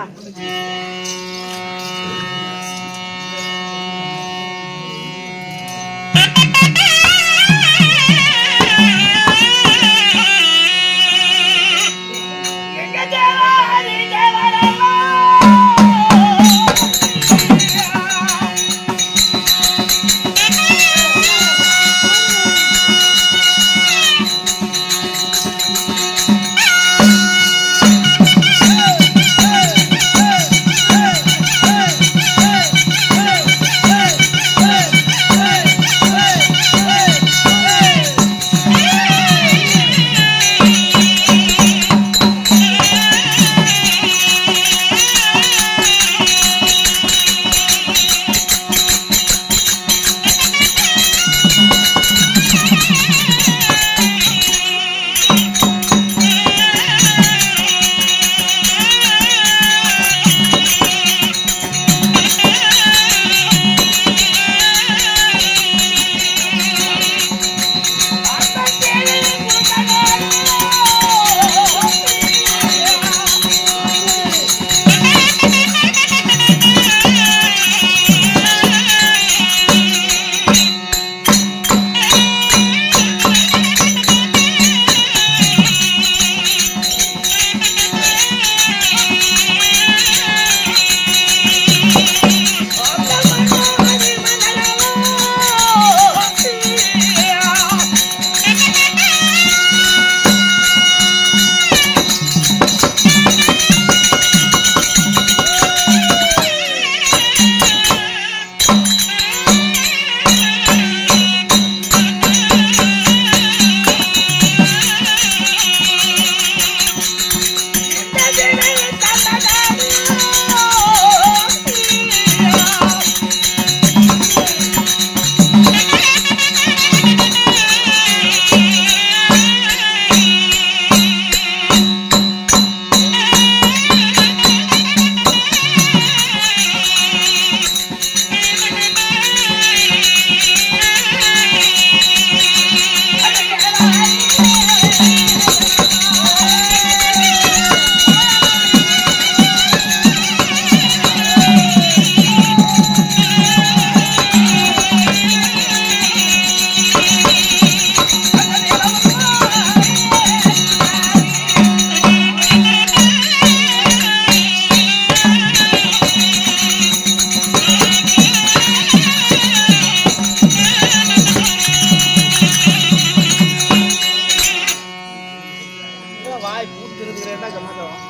வாய் பூத்து இருக்கிறேன்னா சமாச்சாரம்.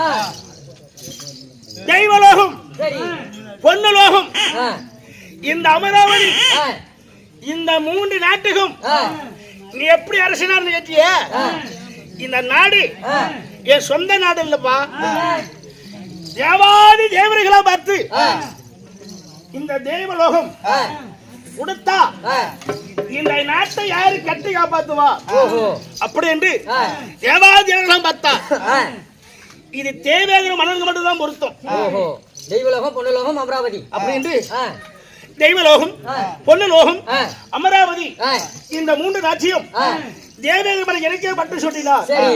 ஆ, தெய்வலோகம், சரி. பொன்னுலோகம், ஆ, இந்த அமராவதி, ஆ, இந்த 3 நாட்டுக்கும் ஆ, நீ எப்படி அரசனா இருந்து கேட்டிய? இந்த நாடு ஆ, என் சொந்த நாடு இல்லப்பா. தேவாதி தேவர்களா பார்த்து ஆ, இந்த தேவலோகம் ஆ, கொடுத்தா ஆ. இந்த நாட்டை யாரு கட்டி காப்பாத்துவா? ஓஹோ. அப்படி என்று ஆ, தேவாதி தேவர்களாம் பார்த்தா ஆ, இது தேவேந்திர மன்னனுக்கு மட்டும் தான் பொருத்தம். ஓஹோ. தெய்வலோகம், பொன்னுலோகம், அமராவதி. அப்படி என்று ஆ, தெய்வலோகம், ஆ, பொன்னுலோகம், ஆ, அமராவதி, ஆ, இந்த 3 ராஜ்யம் ஆ, தேவேந்திர மன்னன் எனக்கே பட்டு சொல்லினா. சரி.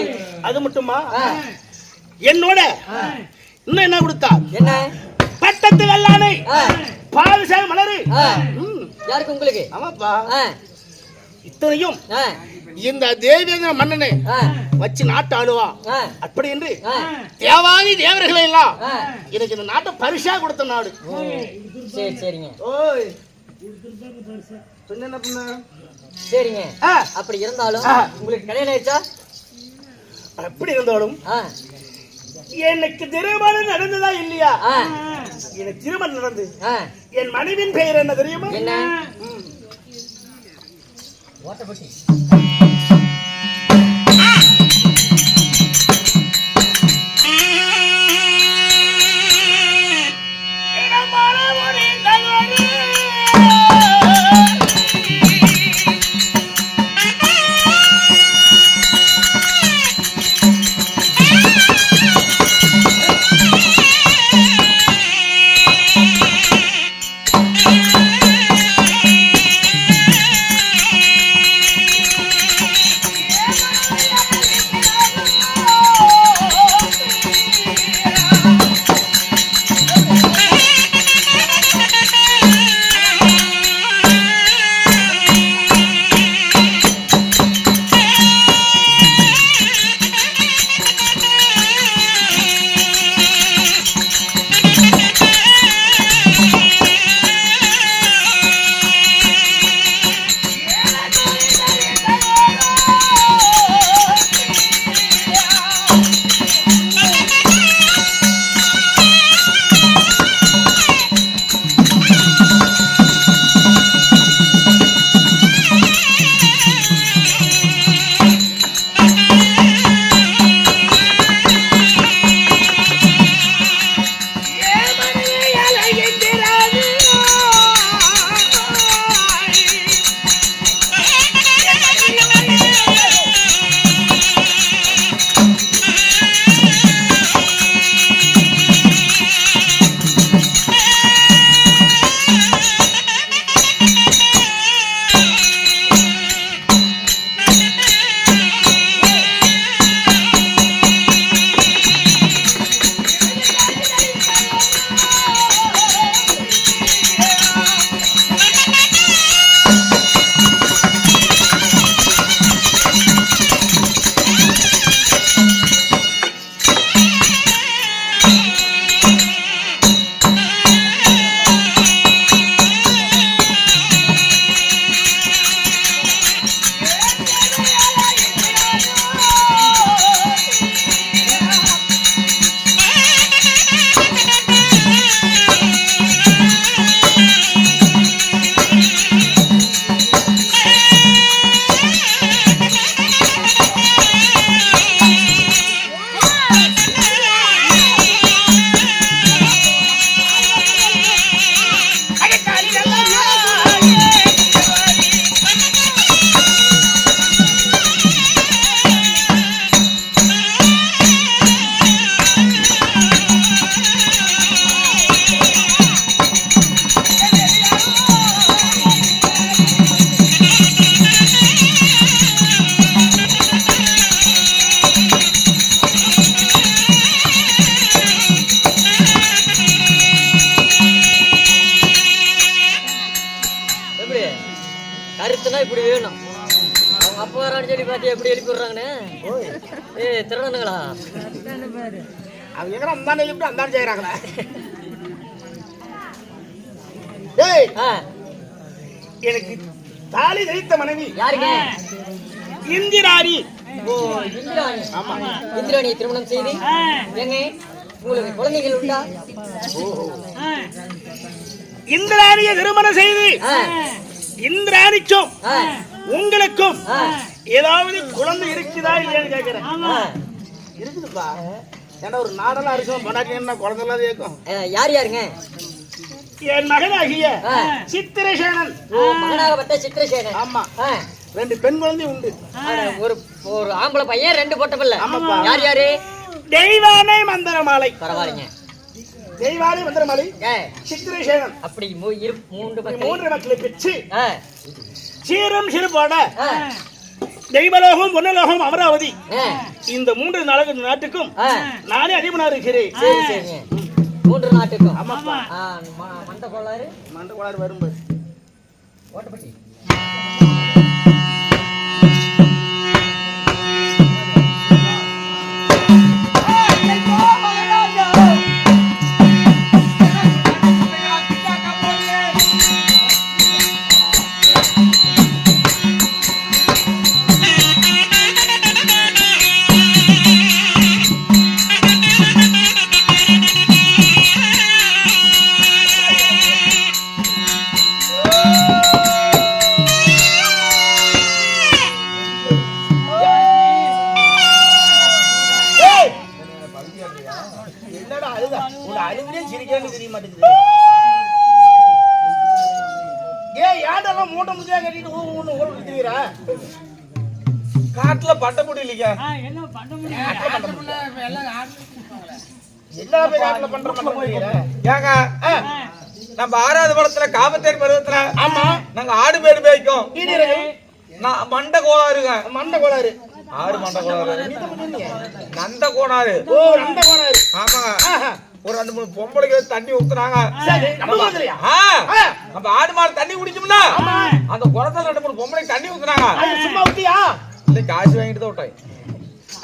அது மட்டுமா, ஆ, என்னோட ஆ. இன்னும் என்ன கொடுத்தா? என்ன? பட்டத்து வெள்ளானை, ஆ, பாவிசாக மலரு. ஆ. ம், யாருக்கு? உங்களுக்கு? ஆமாப்பா. ஆ, இத்தனையும் ஆ, இந்த தேவேந்திர மன்னனை ஆ, வச்சு நாட்டு ஆளுவா. ஆ, அப்படி என்று ஆ, தேவாதி தேவர்களை எல்லாம் ஆ. எனக்கு இந்த நாட்டை பரிசா கொடுத்த நாடு. ஓ, சரி, சரிங்க. ஓய் பின்ன என்ன பண்ண? சரிங்க. ஆ, அப்படி இருந்தாலும் ஆ. உங்களுக்கு கல்யாணம் ஆயிடுச்சா? அப்படி இருந்தாலும் ஆ, எனக்கு திருமணம் நடந்ததா இல்லையா? ஆ, எனக்கு திருமணம் நடந்து ஆ. என் மனைவியின் பெயர் என்ன தெரியுமா? என்ன? ம். ஓட்டப்பட்டி. கருத்துனா இப்படி வேணும். அவங்க அப்பா வரான்னு சொல்லி பார்த்து எப்படி எழுப்பி விடுறாங்கன்னு. திருடனுங்களா அவங்க எங்க அந்தானே எப்படி அந்தானே செய்யறாங்களா? டேய், ஆ, எனக்கு தாலி தைத்த மனைவி யாருங்க? இந்திராணி. ஓ இந்திராணி. இந்திராணியை திருமணம் செய்து ஏங்க உங்களுக்கு குழந்தைகள் உண்டா? இந்திராணியை திருமணம் செய்து இந்திராணிக்கும் உங்களுக்கும் ஏதாவது குழந்தை இருக்குதா இல்லையான்னு கேக்குறேன். இருக்குதுப்பா. ஏன்னா ஒரு நாடெல்லாம் இருக்கும் பொண்டாட்டி என்ன குழந்தை எல்லாம் கேட்கும். யார் யாருங்க? என் மகனாகிய சித்திரசேனன். ஓ மகனாகப்பட்ட சித்திரசேனன். ஆமா. 2 பெண் குழந்தை உண்டு. ஒரு ஒரு ஆம்பளை பையன் 2 பொட்ட பிள்ளை. யார் யாரு? தெய்வானை மந்திரமாலை. பரவாயில்லைங்க. தெய்வானை மந்திரமாலை சித்திரசேனன். அப்படி 3 மக்களை பெற்று சீரும் சிறுபாட தெய்வலோகம் பொன்னலோகம் அமராவதி இந்த 3 நாட்டுக்கும் நானே அதிபனா இருக்கிறேன். சரி சரிங்க. 3 நாட்டுக்கும். ஆமாப்பா. மண்ட கோளாறு வரும்போது ஓட்டப்பட்டி. என்னடா அழுதா? உன் அழுவிலே சிரிக்கான்னு தெரிய மாட்டேங்குது. யாரெல்லாம் மூட்டை முதியா கட்டிட்டு ஓடுறீரா? காட்டுல பட்ட முடியலைங்க. என்ன போய் காட்டுல பண்றீங்க? ஏங்க நம்ம 6வது படத்துல காமத்தேர் பருவத்துல ஆமா நாங்க ஆடு மேடு மேய்க்கும். நான் மண்ட கோளாறுங்க. மண்ட கோளாறு. ஆடு மண்ட கோளாறு. நந்த கோளாறு. ஓ நந்த கோளாறு. ஆமாங்க. ஒரு 2-3 பொம்பளைக்கு தண்ணி ஊத்துனாங்க. நம்ம ஆடு மாடு தண்ணி குடிக்கும்ல அந்த குளத்துல 2-3 பொம்பளைக்கு தண்ணி ஊத்துனாங்க. சும்மா ஊத்தியா? இல்ல காசு வாங்கிட்டு தான் விட்டாய்.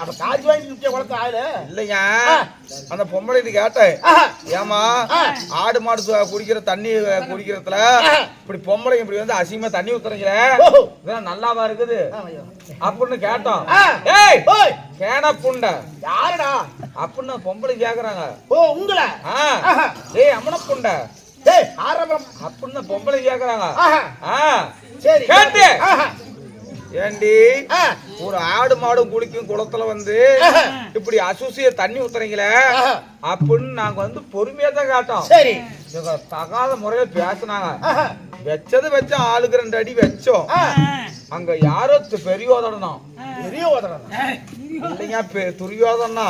அப்ப காசு வாங்கி குளத்து ஆளு இல்லைங்க. அந்த பொம்பளை கேட்டேன், ஏமா ஆடு மாடு குடிக்கிற தண்ணி குடிக்கிறதுல இப்படி பொம்பளை இப்படி வந்து அசிங்கமா தண்ணி ஊத்துறீங்களே இதெல்லாம் நல்லாவா இருக்குது அப்படின்னு கேட்டோம். ஏய் கேன புண்ட யாருடா அப்படின்னு பொம்பளை கேக்குறாங்க. ஓ உங்களை? ஏய் அம்மன புண்ட ஏய் ஆரம்பம் அப்படின்னு பொம்பளை கேக்குறாங்க. சரி கேட்டு ஏண்டி ஒரு ஆடு மாடும் குளிக்கும் குளத்துல வந்து இப்படி அசுசிய தண்ணி ஊத்துறீங்களே அப்படின்னு நாங்க வந்து பொறுமையா தான் காட்டோம். சரி தகாத முறையில பேசினாங்க. வச்சது வச்ச ஆளுக்கு 2 அடி வச்சோம். அங்க யாரோ பெரியோதனம் இல்லைங்க துரியோதனா.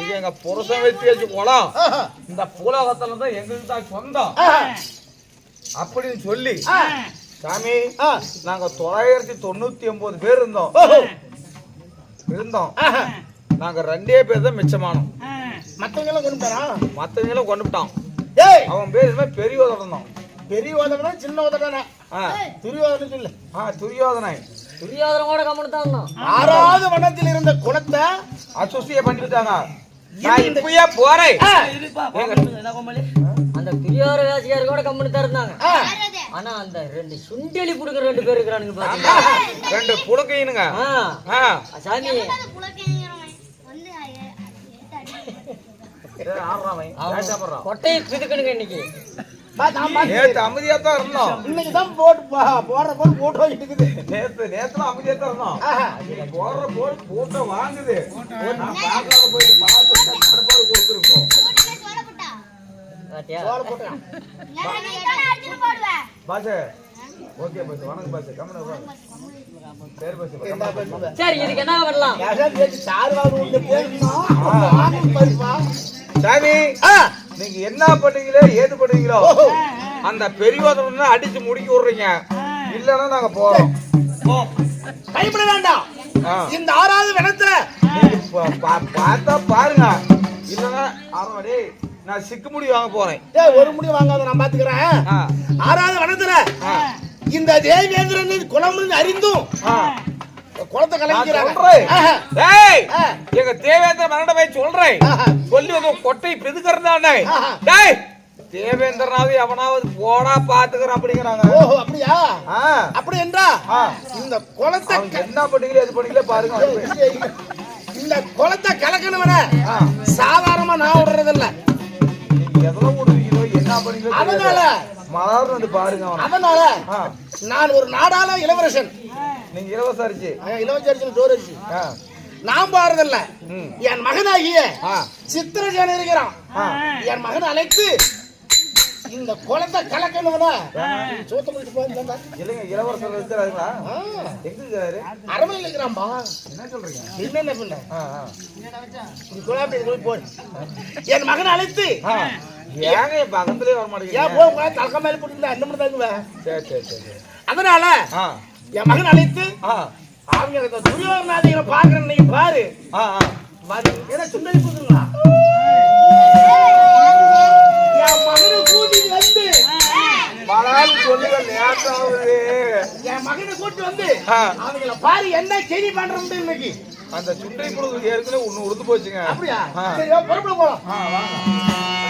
இது எங்க புருஷன் வெட்டி வச்சு குளம் இந்த பூலோகத்துல தான் எங்களுக்கு தான் சொந்தம் அப்படின்னு சொல்லி சாமி நாங்க 999 பேர் இருந்தோம். நாங்க 2 பேர் தான் மிச்சமானோம். மத்தவங்களும் கொண்டுட்டான். அவன் பேர் பெரியோதனம். பெரியோதனா சின்ன உதடனா? துரியோதனன் சொல்லு. துரியோதனை. துரியோதனோட கம்முன்னு தான் 6வது வனத்தில் இருந்த குளத்தை அசுசிய பண்ணிட்டாங்க. நான் இப்பயே போறேன். அந்த துரியோர வேசியாரு கூட கம்முன்னு தான் இருந்தாங்க. ஆனா அந்த 2 சுண்டெலி புடுங்க 2 பேர் இருக்கிறானுங்க பாத்தீங்களா? 2 புடுக்கையினுங்க. சாமி கொட்டையை பிதுக்கணுங்க இன்னைக்கு. அமைதியா தான் இருந்தோம். இன்னைக்குதான் போடுற போது போட்டோ இருக்குது. நேத்துல அமைதியா தான் இருந்தோம். போடுற போது போட்டோ வாங்குது. போயிட்டு பார்த்து கொடுத்துருக்கோம். சரி இதுக்கு என்ன பண்ணலாம்? சாமி நீங்க என்ன பண்ணீங்களோ ஏது பண்ணீங்களோ அந்த பெரியவரை அடிச்சு முடிக்க விடுறீங்க. இல்லன்னா நாங்க போறோம். பயப்பட வேண்டாம். இந்த 6வது வனத்துல பார்த்தா பாருங்க. இல்லன்னா ஆறாடி நான் சிக்கு முடி வாங்க போறேன். ஒரு முடி வாங்காத நான் பாத்துக்கிறேன். 6வது வனத்துல இந்த தேவேந்திரன் குளம் அறிந்தும் குளத்தை கலக்கிறாங்க. எங்க தேவேந்திர மரண போய் சொல்றேன். சொல்லி வந்து கொட்டை பிதுக்கிறதானே தேவேந்திரனாவது எவனாவது போடா பாத்துக்கிறோம் அப்படிங்கிறாங்க. ஓஹோ அப்படியா? ஆ, அப்படி என்றா ஆ. இந்த குளத்தை அவங்க என்ன பண்ணீங்களோ எது பண்ணீங்களோ பாருங்க. இந்த குளத்தை கலக்கணும்னா ஆ. சாதாரணமா நான் விடுறதில்ல. நீங்க எதெல்லாம் விடுவீங்களோ என்ன பண்ணீங்களோ அதனால மலர்னு வந்து பாருங்க அவனை. அதனால ஆ, நான் ஒரு நாடாள இளவரசன். நீங்க இலவச அரிசி. இளவரசன் டோர் அரிசி ஆ, நான் பாருதில்ல. ம். என் மகனாகிய ஆ, சித்திரஜன் இருக்கிறான். ஆ. என் மகன் அழைத்து இந்த குளத்தை கலக்கணும்னா சோத்த முடிச்சு போயிருந்தா இல்லைங்க இளவரசர் இருக்கிறாருங்களா? எங்க இருக்காரு? அரமையில் இருக்கிறான்பா. என்ன சொல்றீங்க? என்னென்ன பின்ன ஆ, ஆ. போய் என் மகன் அழைத்து ஆ, ஏங்க என் பக்கத்துலயே வர ஏன் மாட்டேங்கிறீங்க? போய் தலக்க மேல போட்டு என்ன பண்ணுதாங்க. சரி சரி சரி. அதனால ஆ, என் மகன் அழைத்து ஆ, அவங்க இந்த துரியோதனாதிகளை பாக்குறேன் நீங்க பாரு. ஆ, ஆ. என்ன சுண்டலி போதுங்களா? என் மகனை கூட்டிட்டு வந்து மலால் சொல்லுங்க லேட்டாகுது. என் மகனை கூட்டிட்டு வந்து ஆ. அவங்கள பாரு என்ன செய்தி பண்றது இன்னைக்கு. அந்த சுண்டை பொழுது ஏற்கனவே ஒண்ணு உடுத்து போச்சுங்க. அப்படியா? ஆ. சரி புறப்பட போலாம். ஆ, வாங்க.